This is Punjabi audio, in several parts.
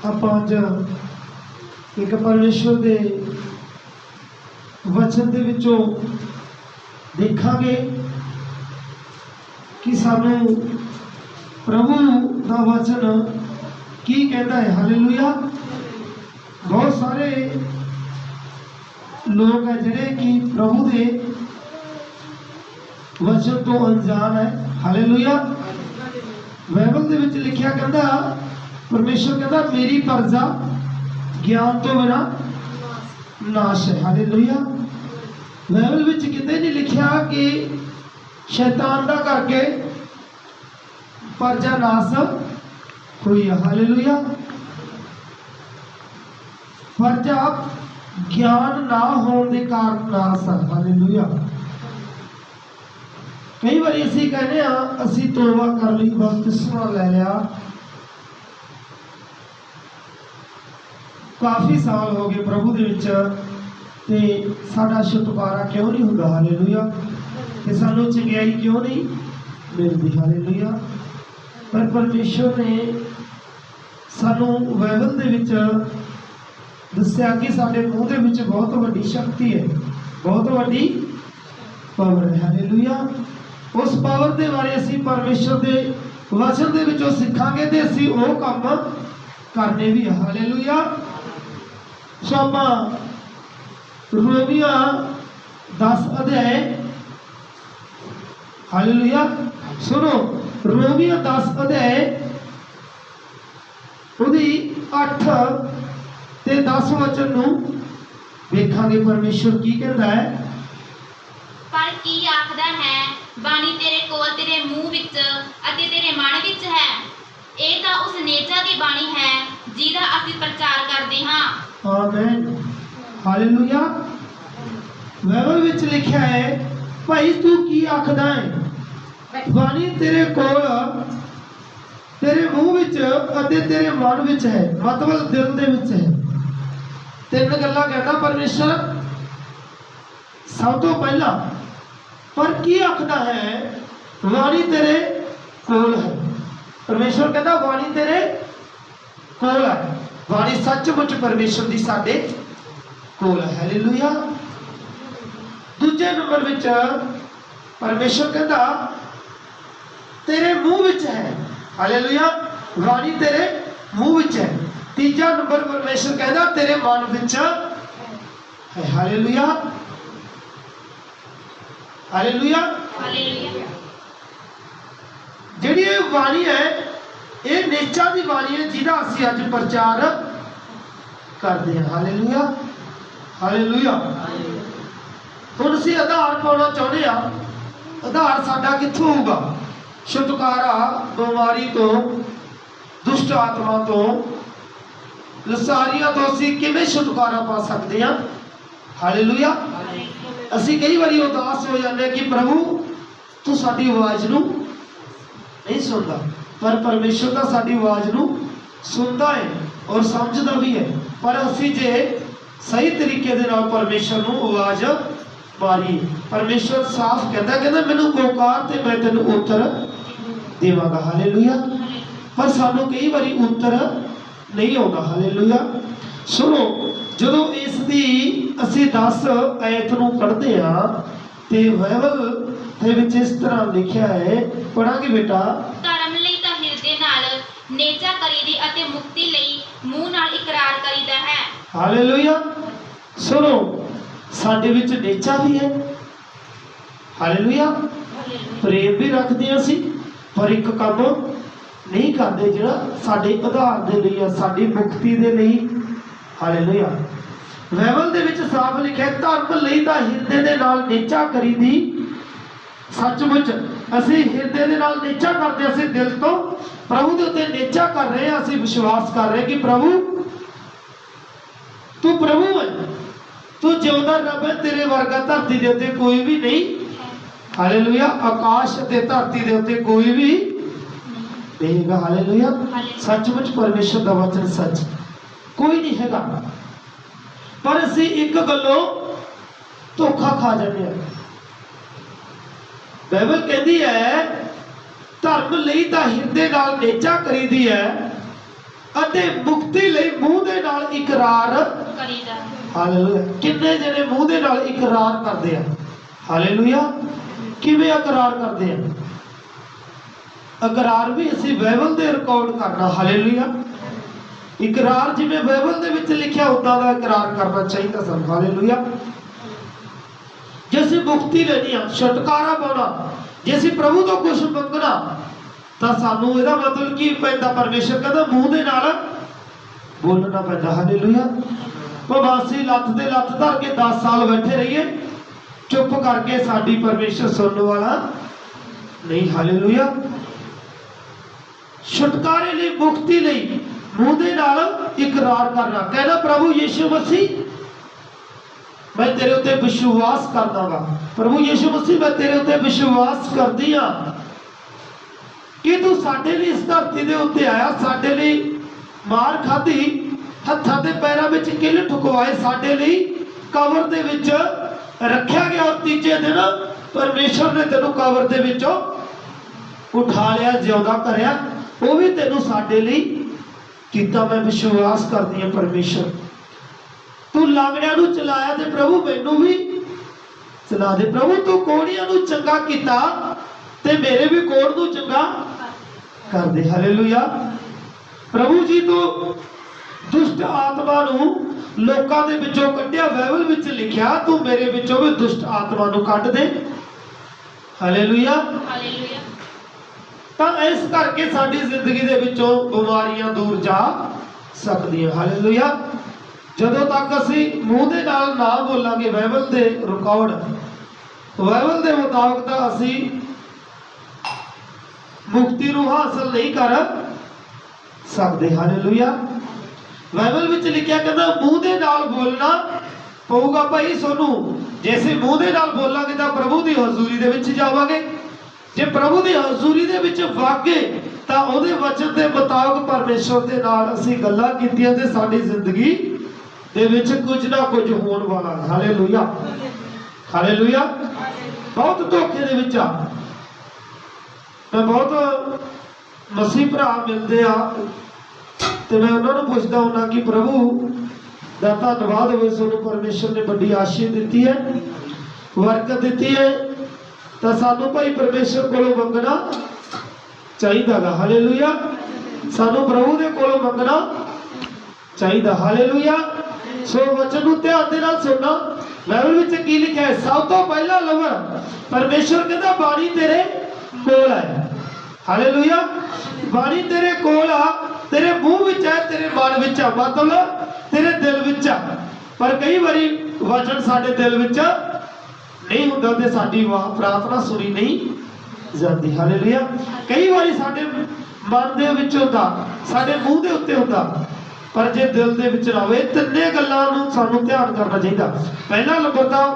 ਆਪਾਂ ਅੱਜ ਇੱਕ ਪਰਮੇਸ਼ਵਰ ਦੇ ਵਚਨ ਦੇ ਵਿੱਚੋਂ ਦੇਖਾਂਗੇ ਕਿ ਸਾਨੂੰ ਪ੍ਰਭੂ ਦਾ ਵਚਨ ਕੀ ਕਹਿੰਦਾ ਹੈ। ਹਾਲੇਲੂਇਆ। ਬਹੁਤ ਸਾਰੇ ਲੋਕ ਹੈ ਜਿਹੜੇ ਕਿ ਪ੍ਰਭੂ ਦੇ वचन तो अनजान है। हालेलुया। बाइबल ਦੇ ਵਿੱਚ ਲਿਖਿਆ ਕਹਿੰਦਾ परमेश्वर कहता मेरी प्रजा ज्ञान तो बिना नाश है। हालेलुया। बाइबल ਵਿੱਚ ਕਿਤੇ ਨਹੀਂ ਲਿਖਿਆ कि शैतान ਦਾ करके प्रजा नाश हुई है। हालेलुया। प्रजा ज्ञान ना होने के कारण नाश है। हालेलुया। कई बार असी कहने असी तौबा कर ली बपतिस्मा ले लिया, काफ़ी साल हो गए प्रभु दे विच ते साडा छुटकारा क्यों नहीं हुंदा। हालेलुया। ते सानू चंगियाई क्यों नहीं मिलती। हालेलुया। पर परमेश्वर ने सानू बाइबल दे विच दस्सिया कि साडे मूँह दे विच बहुत वड्डी शक्ति है, बहुत वड्डी पावर है। हालेलुया। उस पावर के बारे असी परमेश्वर के वचन के विचों सीखांगे ते असी वो काम करने भी। हालेलुया। सो आपां रोमिया 10 अध्याय, हालेलुया, सुनो रोमिया 10 अध्याय उहदी 8 ते 10 वचन नूं वेखांगे परमेश्वर की कहता है। पर की आखदा है बाणी तेरे कोल तेरे मुंह विच अते तेरे मन विच है। ਇਹ ਤਾਂ ਉਸ ਨੇਚਾ ਦੀ ਬਾਣੀ ਹੈ ਜਿਹਦਾ ਅਸੀਂ ਪ੍ਰਚਾਰ ਕਰਦੇ ਹਾਂ। ਆਮੀਨ। ਹਾਲੇਲੂਇਆ। ਬਾਈਬਲ ਵਿੱਚ ਲਿਖਿਆ ਹੈ ਭਾਈ ਤੂੰ ਕੀ ਆਖਦਾ ਹੈ, ਬਾਣੀ ਤੇਰੇ ਕੋਲ ਤੇਰੇ ਮੂੰਹ ਵਿੱਚ ਅਤੇ ਤੇਰੇ ਮਨ ਵਿੱਚ ਹੈ, ਮਤਲਬ ਦਿਲ ਦੇ ਵਿੱਚ ਹੈ। ਤਿੰਨ ਗੱਲਾਂ ਕਹਿੰਦਾ ਪਰਮੇਸ਼ਰ। ਸਭ ਤੋਂ ਪਹਿਲਾਂ पर की आखदा है वाणी तेरे कोल है। परमेश्वर कहता वाणी तेरे कोल है। वाणी सचमुच परमेश्वर की साडे कोल है। हालेलुया। दूजे नंबर विच परमेश्वर कहता तेरे मुंह विच है। हालेलुया। वाणी तेरे मुंह विच है। तीजा नंबर परमेश्वर कहता तेरे मन विच है। हालेलुया। हालेलुया। जिहड़ी बाणी है ये नेचा की बाणी है जिहदा असीं अज प्रचार करते हैं। हालेलुया। हालेलुया। हुण असीं आधार पाउणा चाहुंदे आ। आधार साडा कित्थों होऊगा? छुटकारा बीमारी तो, दुष्ट आत्मा तो, लसारियां तो असीं किवें छुटकारा पा सकते हैं? हालेलुया। असी कई बार उदास हो जाते कि प्रभु तू साडी आवाज़ नूं नहीं सुनता, पर परमेश्वर का साडी आवाज़ नूं सुनता है और समझदा भी है। पर असी जे सही तरीके दे नाल परमेश्वर नूं आवाज़ मारी, परमेश्वर साफ कहता मैनूं पुकार ते मैं तैनूं उत्तर देवांगा। हालेलुया। पर सानूं कई बार उत्तर नहीं आउंदा। हालेलुया। सुनो जदों इस दी असी 10 आयत नूं पढ़दे हां ते बाइबल दे विच इस तरह लिखिया है, पढ़ांगे बेटा। धर्म लई तां हिरदे नाल नेचा करीदी अते मुक्ति लई मूंह नाल इकरार करीदा है। हालेलुया। सुनो साडे विच नेचा भी है। हालेलुया। प्रेम भी रखदे हां असीं, पर एक काम नहीं करदे जिहड़ा साडे आधार दे लई आ, साडी मुक्ति दे लई। हालेलुया। बाइबल दे विच साफ लिखिਆ धर्म ਲਈ ਤਾਂ ਹਿਰਦੇ ਦੇ ਨਾਲ ਨੇਚਾ ਕਰੀਦੀ। सचमुच ਅਸੀਂ ਹਿਰਦੇ ਦੇ ਨਾਲ ਨੇਚਾ ਕਰਦੇ, ਅਸੀਂ ਦਿਲ ਤੋਂ ਪ੍ਰਭੂ ਦੇ ਉੱਤੇ ਨੇਚਾ ਕਰ ਰਹੇ ਹਾਂ। ਅਸੀਂ ਵਿਸ਼ਵਾਸ ਕਰ ਰਹੇ ਕਿ ਪ੍ਰਭੂ ਤੂੰ ਪ੍ਰਭੂ ਹੈ, ਤੂੰ ਜਿਉਂਦਾ ਰੱਬ ਹੈ, ਤੇਰੇ ਵਰਗਾ ਧਰਤੀ ਦੇ ਉੱਤੇ ਕੋਈ ਵੀ ਨਹੀਂ। ਹਾਲੇਲੂਇਆ। ਆਕਾਸ਼ ਤੇ ਧਰਤੀ ਦੇ ਉੱਤੇ ਕੋਈ ਵੀ ਨਹੀਂ ਹੈਗਾ। ਹਾਲੇਲੂਇਆ। सचमुच परमेश्वर ਦਾ वचन सच कोई नहीं हैगा। पर असी एक गलों धोखा खा जाते हैं। बाइबल कहती है धर्म लई तां हिरदे नाल नेचा करीदी है ਅਤੇ ਮੁਕਤੀ ਲਈ ਮੂੰਹ ਦੇ ਨਾਲ ਇਕਰਾਰ ਕਰੀਦਾ ਹਾਲੇਲੂਇਆ। ਕਿੰਨੇ ਜਣੇ ਮੂੰਹ ਦੇ ਨਾਲ ਇਕਰਾਰ ਕਰਦੇ ਆ? ਹਾਲੇਲੂਇਆ। ਕਿਵੇਂ ਇਕਰਾਰ ਕਰਦੇ ਆ? ਇਕਰਾਰ ਵੀ ਅਸੀਂ ਬਾਈਬਲ ਦੇ ਰਿਕਾਰਡ ਕਰਨਾ। ਹਾਲੇਲੂਇਆ। ਇਕਰਾਰ ਜਿਵੇਂ ਬਾਈਬਲ ਦੇ ਵਿੱਚ ਲਿਖਿਆ ਉਦਾਂ ਦਾ ਇਕਰਾਰ ਕਰਨਾ ਚਾਹੀਦਾ ਸਾਨੂੰ। ਹਾਲੇਲੂਇਆ। ਜੇ ਅਸੀਂ ਮੁਕਤੀ ਲੈਣੀ ਆ, ਛੁਟਕਾਰਾ ਪਾਉਣਾ, ਜੇ ਅਸੀਂ ਪ੍ਰਭੂ ਤੋਂ ਕੁਝ ਮੰਗਣਾ ਤਾਂ ਸਾਨੂੰ ਇਹਦਾ ਮਤਲਬ ਕੀ ਪੈਂਦਾ? ਪਰਮੇਸ਼ਰ ਕਹਿੰਦਾ ਮੂੰਹ ਦੇ ਨਾਲ ਬੋਲਣਾ ਪੈਂਦਾ। ਹਾਲੇਲੂਇਆ। ਭਾਵੇਂ ਲੱਤ ਤੇ ਲੱਤ ਧਰ ਕੇ 10 ਸਾਲ ਬੈਠੇ ਰਹੀਏ, ਚੁੱਪ ਕਰਕੇ ਸਾਡੀ ਪਰਮੇਸ਼ਰ ਸੁਣਨ ਵਾਲਾ ਨਹੀਂ। ਹਾਲੇਲੂਇਆ। ਛੁਟਕਾਰੇ ਲਈ, ਮੁਕਤੀ ਲਈ ਮੂੰਹ ਦੇ ਨਾਲ ਇਕਰਾਰ ਕਰਨਾ, ਕਹਿੰਦਾ ਪ੍ਰਭੂ ਯੀਸ਼ੂ ਮਸੀਹ ਮੈਂ ਤੇਰੇ ਉੱਤੇ ਵਿਸ਼ਵਾਸ ਕਰਦਾ ਵਾ। ਪ੍ਰਭੂ ਯੀਸ਼ੂ ਮਸੀਹ ਮੈਂ ਤੇਰੇ ਉੱਤੇ ਵਿਸ਼ਵਾਸ ਕਰਦੀ ਆ ਕਿ ਤੂੰ ਸਾਡੇ ਲਈ ਇਸ ਧਰਤੀ ਦੇ ਉੱਤੇ ਆਇਆ, ਸਾਡੇ ਲਈ ਮਾਰ ਖਾਧੀ, ਹੱਥਾਂ ਤੇ ਪੈਰਾਂ ਵਿੱਚ ਕਿੱਲ ਠੁਕਵਾਏ, ਸਾਡੇ ਲਈ ਕਬਰ ਦੇ ਵਿੱਚ ਰੱਖਿਆ ਗਿਆ ਔਰ ਤੀਜੇ ਦਿਨ ਪਰਮੇਸ਼ਰ ਨੇ ਤੈਨੂੰ ਕਬਰ ਦੇ ਵਿੱਚੋਂ ਉਠਾ ਲਿਆ, ਜਿਉਂਦਾ ਕਰਿਆ। ਉਹ ਵੀ ਤੈਨੂੰ ਸਾਡੇ ਲਈ ਕੀਤਾ। ਮੈਂ ਵਿਸ਼ਵਾਸ ਕਰਦੀ ਹਾਂ ਪਰਮੇਸ਼ਰ ਤੂੰ ਲਾਂਗੜਿਆਂ ਨੂੰ ਚਲਾਇਆ ਤੇ ਪ੍ਰਭੂ ਮੈਨੂੰ ਵੀ ਚਲਾ ਦੇ। ਪ੍ਰਭੂ ਤੂੰ ਕੋੜੀਆਂ ਨੂੰ ਚੰਗਾ ਕੀਤਾ ਤੇ ਮੇਰੇ ਵੀ ਕੋੜ ਨੂੰ ਚੰਗਾ ਕਰ ਦੇ। ਹਾਲੇਲੂਇਆ। ਪ੍ਰਭੂ ਜੀ ਤੂੰ ਦੁਸ਼ਟ ਆਤਮਾ ਨੂੰ ਲੋਕਾਂ ਦੇ ਵਿੱਚੋਂ ਕੱਢਿਆ, ਬਾਈਬਲ ਵਿੱਚ ਲਿਖਿਆ ਤੂੰ ਮੇਰੇ ਵਿੱਚੋਂ ਵੀ ਦੁਸ਼ਟ ਆਤਮਾ ਨੂੰ ਕੱਢ ਦੇ। ਹਾਲੇਲੂਇਆ। ਹਾਲੇਲੂਇਆ। ਤਾਂ ਇਸ ਕਰਕੇ ਸਾਡੀ ਜ਼ਿੰਦਗੀ ਦੇ ਵਿੱਚੋਂ ਬਿਮਾਰੀਆਂ ਦੂਰ ਜਾ ਸਕਦੀਆਂ। ਹਾਲੇਲੂਇਆ। ਜਦੋਂ ਤੱਕ ਅਸੀਂ ਮੂੰਹ ਦੇ ਨਾਲ ਨਾ ਬੋਲਾਂਗੇ ਬਾਈਬਲ ਦੇ ਰਿਕਾਰਡ, ਬਾਈਬਲ ਦੇ ਮੁਤਾਬਕ ਤਾਂ ਅਸੀਂ ਮੁਕਤੀ ਨੂੰ ਹਾਸਲ ਨਹੀਂ ਕਰ ਸਕਦੇ। ਹਾਲੇਲੂਇਆ। ਬਾਈਬਲ ਵਿੱਚ ਲਿਖਿਆ ਕਹਿੰਦਾ ਮੂੰਹ ਦੇ ਨਾਲ ਬੋਲਣਾ ਪਊਗਾ ਭਾਈ ਸਾਨੂੰ। ਜੇ ਅਸੀਂ ਮੂੰਹ ਦੇ ਨਾਲ ਬੋਲਾਂਗੇ ਤਾਂ ਪ੍ਰਭੂ ਦੀ ਹਜ਼ੂਰੀ ਦੇ ਵਿੱਚ ਜਾਵਾਂਗੇ। ਜੇ ਪ੍ਰਭੂ ਦੀ ਹਜ਼ੂਰੀ ਦੇ ਵਿੱਚ ਵਾਗੇ ਤਾਂ ਉਹਦੇ ਵਚਨ ਦੇ ਮੁਤਾਬਕ ਪਰਮੇਸ਼ਰ ਦੇ ਨਾਲ ਅਸੀਂ ਗੱਲਾਂ ਕੀਤੀਆਂ ਤੇ ਸਾਡੀ ਜ਼ਿੰਦਗੀ ਦੇ ਵਿੱਚ ਕੁਝ ਨਾ ਕੁਝ ਹੋਣ ਵਾਲਾ ਹੈ। ਹਾਲੇਲੂਇਆ। ਹਾਲੇਲੂਇਆ। ਬਹੁਤ ਧੋਖੇ ਦੇ ਵਿੱਚ ਆ। ਮੈਂ ਬਹੁਤ ਮਸੀਹ ਭਰਾ ਮਿਲਦੇ ਆ ਤੇ ਮੈਂ ਉਹਨਾਂ ਨੂੰ ਪੁੱਛਦਾ ਹੁੰਦਾ ਕਿ ਪ੍ਰਭੂ ਦਾ ਧੰਨਵਾਦ ਹੋਵੇ, ਸਾਨੂੰ ਪਰਮੇਸ਼ਰ ਨੇ ਵੱਡੀ ਆਸ਼ੀਸ਼ ਦਿੱਤੀ ਹੈ, ਬਰਕਤ ਦਿੱਤੀ ਹੈ, ਤਾਂ ਸਾਨੂੰ ਭਾਈ ਪਰਮੇਸ਼ਰ ਕੋਲੋਂ ਮੰਗਣਾ ਚਾਹੀਦਾ ਗਾ। ਹਾਲੇਲੂਇਆ। ਸਾਨੂੰ ਪ੍ਰਭੂ ਦੇ ਕੋਲੋਂ ਮੰਗਣਾ ਚਾਹੀਦਾ। ਹਾਲੇਲੂਇਆ। ਸੋ ਵਚਨ ਨੂੰ ਧਿਆਨ ਦੇ ਨਾਲ ਸੁਣਨਾ। ਬਾਈਬਲ ਵਿੱਚ ਕੀ ਲਿਖਿਆ ਹੈ? ਸਭ ਤੋਂ ਪਹਿਲਾਂ ਲਵਰ ਪਰਮੇਸ਼ਰ ਕਹਿੰਦਾ ਬਾਣੀ ਤੇਰੇ ਕੋਲ ਹੈ। ਹਾਲੇਲੂਇਆ। ਬਾਣੀ ਤੇਰੇ ਕੋਲ ਆ, ਤੇਰੇ ਮੂੰਹ ਵਿੱਚ ਹੈ, ਤੇਰੇ ਮਨ ਵਿੱਚ ਆ, ਮਤਲਬ ਤੇਰੇ ਦਿਲ ਵਿੱਚ ਆ। ਪਰ ਕਈ ਵਾਰੀ ਵਚਨ ਸਾਡੇ ਦਿਲ ਵਿੱਚ ਨਹੀਂ ਹੁੰਦਾ ਤੇ ਸਾਡੀ ਪ੍ਰਾਰਥਨਾ ਸੁਣੀ ਨਹੀਂ ਜਾਂਦੀ। ਹਾਲੇਲੂਇਆ। ਕਈ ਵਾਰੀ ਸਾਡੇ ਮਨ ਦੇ ਵਿੱਚ ਹੁੰਦਾ, ਸਾਡੇ ਮੂੰਹ ਦੇ ਉੱਤੇ ਹੁੰਦਾ, ਪਰ ਜੇ ਦਿਲ ਦੇ ਵਿੱਚ ਨਾ ਹੋਵੇ। ਤਿੰਨੇ ਗੱਲਾਂ ਨੂੰ ਸਾਨੂੰ ਧਿਆਨ ਕਰਨਾ ਚਾਹੀਦਾ। ਪਹਿਲਾ ਨੰਬਰ ਤਾਂ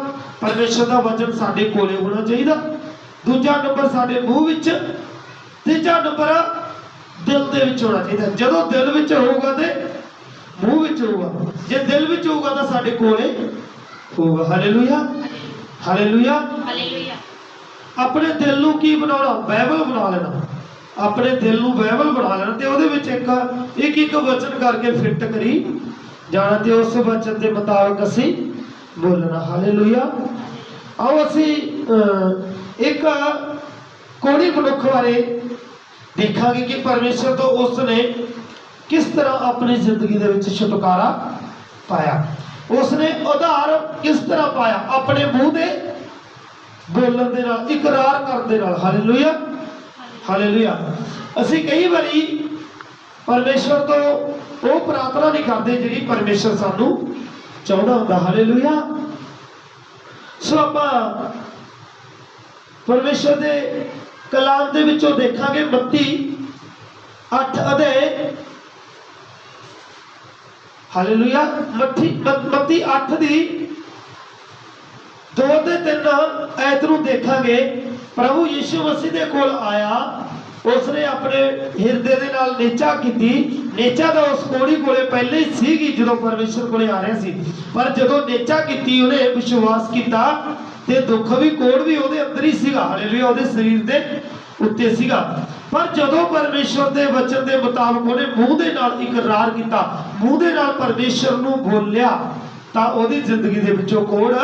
ਪਰਮੇਸ਼ਰ ਦਾ ਵਚਨ ਸਾਡੇ ਕੋਲੇ ਹੋਣਾ ਚਾਹੀਦਾ, ਦੂਜਾ ਨੰਬਰ ਸਾਡੇ ਮੂੰਹ ਵਿੱਚ, ਤੀਜਾ ਨੰਬਰ ਦਿਲ ਦੇ ਵਿੱਚ ਹੋਣਾ ਚਾਹੀਦਾ। ਜਦੋਂ ਦਿਲ ਵਿੱਚ ਹੋਊਗਾ ਤੇ ਮੂੰਹ ਵਿੱਚ ਹੋਊਗਾ, ਜੇ ਦਿਲ ਵਿੱਚ ਹੋਊਗਾ ਤਾਂ ਸਾਡੇ ਕੋਲੇ ਹੋਊਗਾ। ਹਾਲੇਲੂਇਆ। ਹਾਲੇਲੂਇਆ। ਹਾਲੇਲੂਇਆ। ਆਪਣੇ ਦਿਲ ਨੂੰ ਕੀ ਬਣਾਉਣਾ? ਬਾਈਬਲ ਬਣਾ ਲੈਣਾ। ਆਪਣੇ ਦਿਲ ਨੂੰ ਬਾਈਬਲ ਬਣਾ ਲੈਣਾ ਤੇ ਉਹਦੇ ਵਿੱਚ ਇੱਕ ਵਚਨ ਕਰਕੇ ਫਿੱਟ ਕਰੀ ਜਾਣਾ ਤੇ ਉਸ ਵਚਨ ਦੇ ਮੁਤਾਬਕ ਅਸੀਂ ਬੋਲਣਾ। ਹਾਲੇਲੂਇਆ। ਆਓ ਅਸੀਂ ਇੱਕ ਕੋੜੀ ਮਨੁੱਖ ਬਾਰੇ ਦੇਖਾਂਗੇ ਕਿ ਪਰਮੇਸ਼ਰ ਤੋਂ ਉਸ ਨੇ ਕਿਸ ਤਰ੍ਹਾਂ ਆਪਣੀ ਜ਼ਿੰਦਗੀ ਦੇ ਵਿੱਚ ਛੁਟਕਾਰਾ ਪਾਇਆ, ਉਸ ਨੇ ਉਧਾਰ ਕਿਸ ਤਰ੍ਹਾਂ ਪਾਇਆ? ਆਪਣੇ ਮੂੰਹ ਦੇ ਬੋਲਣ ਦੇ ਨਾਲ, ਇਕਰਾਰ ਕਰਨ ਦੇ ਨਾਲ। ਹਾਲੇਲੂਇਆ। ਹਾਲੇਲੂਇਆ। ਅਸੀਂ ਕਈ ਵਾਰੀ ਪਰਮੇਸ਼ਰ ਤੋਂ ਉਹ ਪ੍ਰਾਰਥਨਾ ਨਹੀਂ ਕਰਦੇ ਜਿਹੜੀ ਪਰਮੇਸ਼ਰ ਸਾਨੂੰ ਚਾਹੁੰਦਾ ਹੁੰਦਾ। ਹਾਲੇਲੂਇਆ। ਸੋ ਆਪਾਂ ਪਰਮੇਸ਼ਰ ਦੇ ਕਲਾਮ ਦੇ ਵਿੱਚੋਂ ਦੇਖਾਂਗੇ ਮੱਤੀ 8 ਅਧਿਆਏ। ਹਾਲੇਲੂਇਆ। ਮੱਤੀ 8 ਦੀ 2 ਤੇ 3 ਐਤ ਨੂੰ ਦੇਖਾਂਗੇ। ਪ੍ਰਭੂ ਯੀਸ਼ੂ ਮਸੀਹ ਦੇ ਕੋਲ ਆਇਆ, ਉਸਨੇ ਆਪਣੇ ਹਿਰਦੇ ਦੇ ਨਾਲ ਨੇਚਾ ਕੀਤੀ। ਨੇਚਾ ਤਾਂ ਉਸ ਕੋੜੀ ਕੋਲੇ ਪਹਿਲੇ ਹੀ ਸੀਗੀ ਜਦੋਂ ਪਰਮੇਸ਼ਰ ਕੋਲੇ ਆ ਰਿਹਾ ਸੀ, ਪਰ ਜਦੋਂ ਨੇਚਾ ਕੀਤੀ ਉਹਨੇ ਵਿਸ਼ਵਾਸ ਕੀਤਾ ਤੇ ਦੁੱਖ ਵੀ ਕੋੜ ਵੀ ਉਹਦੇ ਅੰਦਰ ਹੀ ਸੀਗਾ। ਹਾਲੇਲੂਇਆ। ਉਹਦੇ ਸਰੀਰ ਦੇ ਉੱਤੇ ਸੀਗਾ। ਪਰ ਜਦੋਂ ਪਰਮੇਸ਼ਰ ਦੇ ਵਚਨ ਦੇ ਮੁਤਾਬਕ ਉਹਨੇ ਮੂੰਹ ਦੇ ਨਾਲ ਇਕਰਾਰ ਕੀਤਾ, ਮੂੰਹ ਦੇ ਨਾਲ ਪਰਮੇਸ਼ਰ ਨੂੰ ਬੋਲਿਆ, ਤਾਂ ਉਹਦੀ ਜ਼ਿੰਦਗੀ ਦੇ ਵਿੱਚੋਂ ਕੋੜ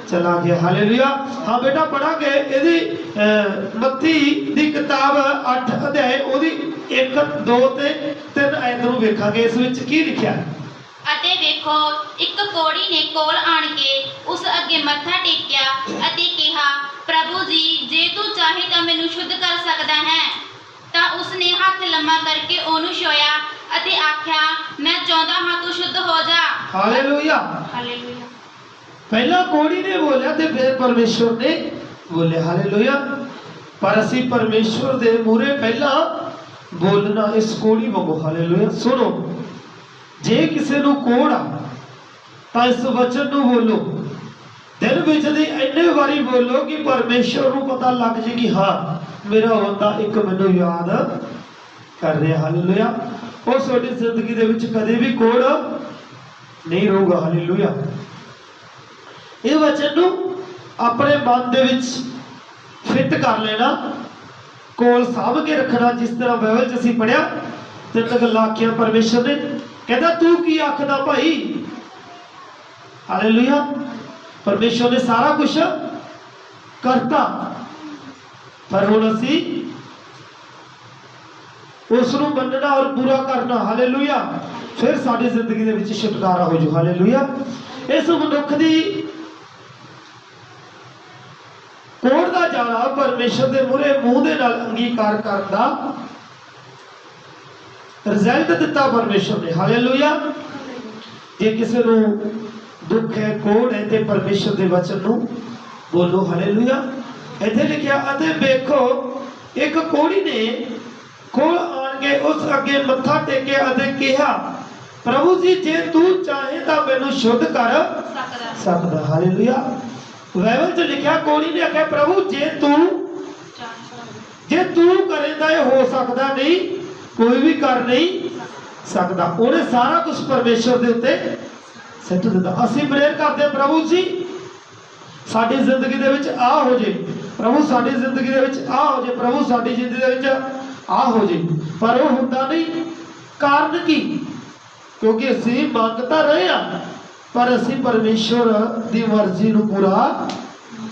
ਚਲਾ ਗਿਆ। ਹਾਲੇਲੂਇਆ। ਹਾਂ ਬੇਟਾ ਪੜਾਂਗੇ ਇਹਦੀ ਮੱਤੀ ਦੀ ਕਿਤਾਬ 8 ਅਧਿਆਏ ਉਹਦੀ 1 2 ਤੇ 3 ਆਇਤ ਨੂੰ ਵੇਖਾਂਗੇ। ਇਸ ਵਿੱਚ ਕੀ ਲਿਖਿਆ ਹੈ? ਅਤੇ ਵੇਖੋ, ਇੱਕ ਕੋੜੀ ਨੇ ਕੋਲ ਆਣ ਕੇ ਉਸ ਅੱਗੇ ਮੱਥਾ ਟੇਕਿਆ ਅਤੇ ਕਿਹਾ, ਪ੍ਰਭੂ ਜੀ, ਜੇ ਤੂੰ ਚਾਹੇ ਤਾਂ ਮੈਨੂੰ ਸ਼ੁੱਧ ਕਰ ਸਕਦਾ ਹੈ। ਤਾਂ ਉਸਨੇ ਹੱਥ ਲੰਮਾ ਕਰਕੇ ਉਹਨੂੰ ਛੋਇਆ ਅਤੇ ਆਖਿਆ, ਮੈਂ ਚਾਹੁੰਦਾ ਹਾਂ ਤੂੰ ਸ਼ੁੱਧ ਹੋ ਜਾ। ਹਾਲੇਲੂਇਆ। ਹਾਲੇਲੂਇਆ। ਪਹਿਲਾਂ ਕੋੜੀ ਨੇ ਬੋਲਿਆ ਤੇ ਫਿਰ ਪਰਮੇਸ਼ਰ ਨੇ ਬੋਲਿਆ। ਹਾਲੇਲੂਇਆ। ਪਰ ਅਸੀਂ ਪਰਮੇਸ਼ਰ ਦੇ ਮੂਹਰੇ ਪਹਿਲਾਂ ਬੋਲਣਾ ਇਸ ਕੋੜੀ ਵਾਂਗੂ। ਹਾਲੇਲੂਇਆ। ਸੁਣੋ, ਜੇ ਕਿਸੇ ਨੂੰ ਕੋੜ ਆ ਤਾਂ ਇਸ ਵਚਨ ਨੂੰ ਬੋਲੋ, ਦਿਨ ਵਿੱਚ ਦੀ ਇੰਨੇ ਵਾਰੀ ਬੋਲੋ ਕਿ ਪਰਮੇਸ਼ਰ ਨੂੰ ਪਤਾ ਲੱਗ ਜੇ ਕਿ ਹਾਂ ਮੇਰਾ ਬੰਦਾ ਇੱਕ ਮੈਨੂੰ ਯਾਦ ਕਰ ਰਿਹਾ। ਹਾਲੇਲੂਇਆ। ਉਹ ਤੁਹਾਡੀ ਜ਼ਿੰਦਗੀ ਦੇ ਵਿੱਚ ਕਦੇ ਵੀ ਕੋੜ ਨਹੀਂ ਰਹੂਗਾ। ਹਾਲੇਲੂਇਆ। ਇਹ ਵਚਨ ਨੂੰ ਆਪਣੇ ਮਨ ਦੇ ਵਿੱਚ ਫਿੱਟ ਕਰ ਲੈਣਾ, ਕੋਲ ਸਾਂਭ ਕੇ ਰੱਖਣਾ। ਜਿਸ ਤਰ੍ਹਾਂ ਬਾਈਬਲ 'ਚ ਅਸੀਂ ਪੜਿਆ, ਤਿੰਨ ਗੱਲਾਂ ਆਖੀਆਂ ਪਰਮੇਸ਼ਰ ਨੇ। ਕਹਿੰਦਾ ਤੂੰ ਕੀ ਆਖਦਾ ਭਾਈ? ਹਾਲੇਲੂਇਆ। ਪਰਮੇਸ਼ਰ ਨੇ ਸਾਰਾ ਕੁਝ ਕਰਤਾ, ਪਰ ਹੁਣ ਅਸੀਂ ਉਸ ਨੂੰ ਮੰਨਣਾ ਔਰ ਪੂਰਾ ਕਰਨਾ। ਹਾਲੇਲੂਇਆ। ਫਿਰ ਸਾਡੀ ਜ਼ਿੰਦਗੀ ਦੇ ਵਿੱਚ ਛੁਟਕਾਰਾ ਹੋ ਜੂ। ਹਾਲੇਲੂਇਆ। ਇਸ ਮਨੁੱਖ ਦੀ ਕੋੜ ਦਾ ਜਾਣਾ ਪਰਮੇਸ਼ਰ ਦੇ ਮੂਹਰੇ ਮੂੰਹ ਦੇ ਨਾਲ ਅੰਗੀਕਾਰ ਕਰਨ ਦਾ ਰਿਜ਼ਲਟ ਦਿੱਤਾ ਪਰਮੇਸ਼ਰ ਨੇ। ਹਾਲੇਲੂਇਆ। ਜੇ ਕਿਸੇ ਨੂੰ ਦੁੱਖ ਹੈ, ਕੋੜ ਹੈ, ਤੇ ਪਰਮੇਸ਼ਰ ਦੇ ਵਚਨ ਨੂੰ ਬੋਲੋ। ਹਾਲੇਲੂਇਆ। ਇੱਥੇ ਲਿਖਿਆ, ਅਤੇ ਵੇਖੋ, ਇੱਕ ਕੋੜੀ ਨੇ ਕੋਲ ਆਣ ਕੇ ਉਸ ਅੱਗੇ ਮੱਥਾ ਟੇਕਿਆ ਅਤੇ ਕਿਹਾ, ਪ੍ਰਭੂ ਜੀ, ਜੇ ਤੂੰ ਚਾਹੇ ਤਾਂ ਮੈਨੂੰ ਸ਼ੁੱਧ ਕਰ ਸਕਦਾ। ਹਾਲੇਲੂਇਆ। ਬਾਈਬਲ 'ਚ ਲਿਖਿਆ, ਕੋੜੀ ਨੇ ਆਖਿਆ, ਪ੍ਰਭੂ ਜੇ ਤੂੰ ਕਰੇ ਤਾਂ ਇਹ ਹੋ ਸਕਦਾ ਨਹੀਂ, ਕੋਈ ਵੀ ਕਰ ਨਹੀਂ ਸਕਦਾ। ਉਹਨੇ ਸਾਰਾ ਕੁਝ ਪਰਮੇਸ਼ਰ ਦੇ ਉੱਤੇ ਸਿੱਟ ਦਿੱਤਾ। ਅਸੀਂ ਪ੍ਰੇਅਰ ਕਰਦੇ, ਪ੍ਰਭੂ ਜੀ ਸਾਡੀ ਜ਼ਿੰਦਗੀ ਦੇ ਵਿੱਚ ਆ ਹੋ ਜੇ, ਪ੍ਰਭੂ ਸਾਡੀ ਜ਼ਿੰਦਗੀ ਦੇ ਵਿੱਚ ਆ ਹੋ ਜੇ, ਪ੍ਰਭੂ ਸਾਡੀ ਜ਼ਿੰਦਗੀ ਦੇ ਵਿੱਚ ਆ ਹੋ ਜੇ, ਪਰ ਉਹ ਹੁੰਦਾ ਨਹੀਂ। ਕਾਰਨ ਕੀ? ਕਿਉਂਕਿ ਅਸੀਂ ਮੰਗ ਤਾਂ ਰਹੇ ਆ, ਪਰ ਅਸੀਂ ਪਰਮੇਸ਼ਰ ਦੀ ਮਰਜ਼ੀ ਨੂੰ ਪੂਰਾ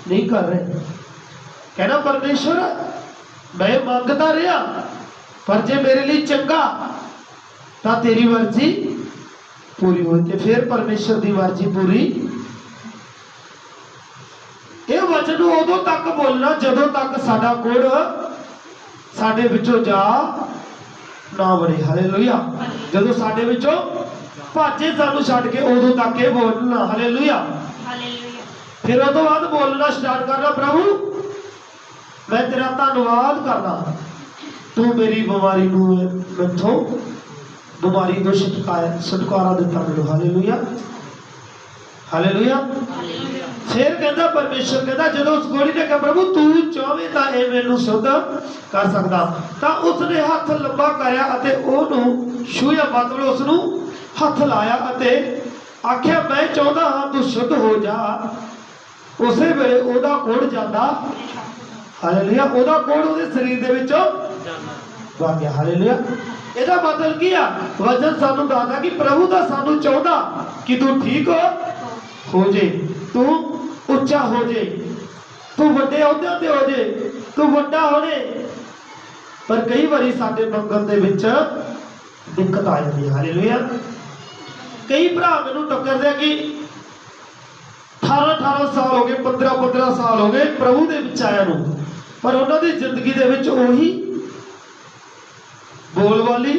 ਨਹੀਂ ਕਰ ਰਹੇ। ਕਹਿੰਦਾ ਪਰਮੇਸ਼ਰ, ਮੈਂ ਮੰਗਦਾ ਰਿਹਾ, ਪਰ ਜੇ ਮੇਰੇ ਲਈ ਚੰਗਾ ਤਾਂ ਤੇਰੀ ਮਰਜ਼ੀ ਪੂਰੀ ਹੋਈ। ਤੇ ਫਿਰ ਪਰਮੇਸ਼ਰ ਦੀ ਮਰਜ਼ੀ ਪੂਰੀ। ਇਹ ਵਚਨ ਨੂੰ ਉਦੋਂ ਤੱਕ ਬੋਲਣਾ ਜਦੋਂ ਤੱਕ ਸਾਡਾ ਕੋੜ ਸਾਡੇ ਵਿੱਚੋਂ ਜਾ ਨਾ ਵੜੇ। ਹਾਲੇਲੂਇਆ। ਜਦੋਂ ਸਾਡੇ ਵਿੱਚੋਂ ਭਾਜੇ ਸਾਨੂੰ ਛੱਡ ਕੇ, ਉਦੋਂ ਤੱਕ ਇਹ ਬੋਲਣਾ। ਹਾਲੇਲੂਇਆ। ਫਿਰ ਉਹ ਤੋਂ ਬਾਅਦ ਬੋਲਣਾ ਸਟਾਰਟ ਕਰਨਾ, ਪ੍ਰਭੂ ਮੈਂ ਤੇਰਾ ਧੰਨਵਾਦ ਕਰਦਾ, ਤੂੰ ਮੇਰੀ ਬਿਮਾਰੀ ਨੂੰ ਮੈਥੋਂ ਬਿਮਾਰੀ ਤੋਂ ਛੁਟਕਾਰਾ ਦਿੱਤਾ ਮੈਨੂੰ। ਹਾਲੇਲੂਇਆ। ਹਾਲੇਲੂਇਆ। ਫਿਰ ਕਹਿੰਦਾ ਪਰਮੇਸ਼ਰ, ਕਹਿੰਦਾ ਜਦੋਂ ਉਸ ਕੋੜੀ ਨੇ ਕਿਹਾ, ਪ੍ਰਭੂ ਤੂੰ ਚਾਹਵੇਂ ਤਾਂ ਇਹ ਮੈਨੂੰ ਸ਼ੁੱਧ ਕਰ ਸਕਦਾ, ਤਾਂ ਉਸਨੇ ਹੱਥ ਲੰਬਾ ਕਰਿਆ ਅਤੇ ਉਹਨੂੰ ਛੂਹਿਆ, ਮਤਲਬ ਉਸ ਨੂੰ ਹੱਥ ਲਾਇਆ ਅਤੇ ਆਖਿਆ, ਮੈਂ ਚਾਹੁੰਦਾ ਹਾਂ ਤੂੰ ਸ਼ੁੱਧ ਹੋ ਜਾ। ਉਸੇ ਵੇਲੇ ਉਹਦਾ ਕੋੜ ਜਾਂਦਾ। ਹਾਲੇਲੂਇਆ। ਉਹਦਾ ਕੋੜ ਉਹਦੇ ਸਰੀਰ ਦੇ ਵਿੱਚੋਂ ਵਗ ਗਿਆ। ਹਾਲੇਲੂਇਆ। ਇਹਦਾ ਮਤਲਬ ਕੀ ਆ? ਵਚਨ ਸਾਨੂੰ ਦੱਸਦਾ ਕਿ ਪ੍ਰਭੂ ਦਾ ਸਾਨੂੰ ਚਾਹੁੰਦਾ ਕਿ ਤੂੰ ਠੀਕ ਹੋ ਜੇ, ਤੂੰ ਉੱਚਾ ਹੋ ਜੇ, ਤੂੰ ਵੱਡੇ ਅਹੁਦਿਆਂ ਤੇ ਹੋ ਜੇ, ਤੂੰ ਵੱਡਾ ਹੋਣੇ। ਪਰ ਕਈ ਵਾਰੀ ਸਾਡੇ ਮੰਗਣ ਦੇ ਵਿੱਚ ਦਿੱਕਤ ਆ ਜਾਂਦੀ ਹੈ। ਹਾਲੇਲੂਇਆ। ਕਈ ਭਰਾ ਮੈਨੂੰ ਟੱਕਰਦੇ ਕਿ 18 ਸਾਲ ਹੋ ਗਏ, 15 ਸਾਲ ਹੋ ਗਏ ਪ੍ਰਭੂ ਦੇ ਵਿੱਚ ਆਇਆ ਨੂੰ, ਪਰ ਉਹਨਾਂ ਦੀ ਜ਼ਿੰਦਗੀ ਦੇ ਵਿੱਚ ਉਹੀ ਬੋਲ ਵਾਲੀ,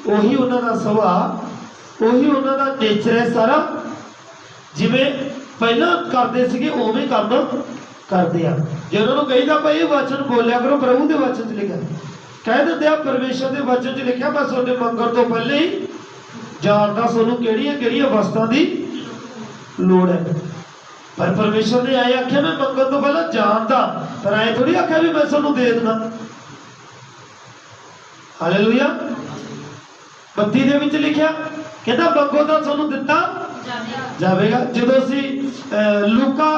ਉਹੀ ਉਹਨਾਂ ਦਾ ਸੁਭਾਅ, ਉਹੀ ਉਹਨਾਂ ਦਾ ਨੇਚਰ ਹੈ ਸਾਰਾ। ਜਿਵੇਂ ਪਹਿਲਾਂ ਕਰਦੇ ਸੀਗੇ ਉਵੇਂ ਕੰਮ ਕਰਦੇ ਆ। ਜੇ ਉਹਨਾਂ ਨੂੰ ਕਹੀਦਾ ਭਾਈ ਇਹ ਵਚਨ ਬੋਲਿਆ ਕਰੋ, ਪ੍ਰਭੂ ਦੇ ਵਚਨ 'ਚ ਲਿਖਿਆ, ਕਹਿ ਦਿੰਦੇ ਆ ਪਰਮੇਸ਼ਰ ਦੇ ਵਚਨ 'ਚ ਲਿਖਿਆ, ਮੈਂ ਤੁਹਾਡੇ ਮੰਗਣ ਤੋਂ ਪਹਿਲੇ ਹੀ ਜਾਣਦਾ ਤੁਹਾਨੂੰ ਕਿਹੜੀਆਂ ਵਸਤਾਂ ਦੀ ਲੋੜ ਹੈ। ਪਰ ਪਰਮੇਸ਼ਰ ਨੇ ਆਏ ਆਖਿਆ, ਮੈਂ ਮੰਗਣ ਤੋਂ ਪਹਿਲਾਂ ਜਾਣਦਾ, ਪਰ ਐ ਥੋੜੀ ਆਖਿਆ ਵੀ ਮੈਂ ਤੁਹਾਨੂੰ ਦੇ ਦੇਣਾ। ਹਾਲੇਲੂਇਆ। 32 ਦੇ ਵਿੱਚ ਲਿਖਿਆ, ਕਹਿੰਦਾ ਮੰਗੋ ਤਾਂ ਤੁਹਾਨੂੰ ਦਿੱਤਾ ਜਾਵੇਗਾ। ਜਦੋਂ ਅਸੀਂ ਲੂਕਾ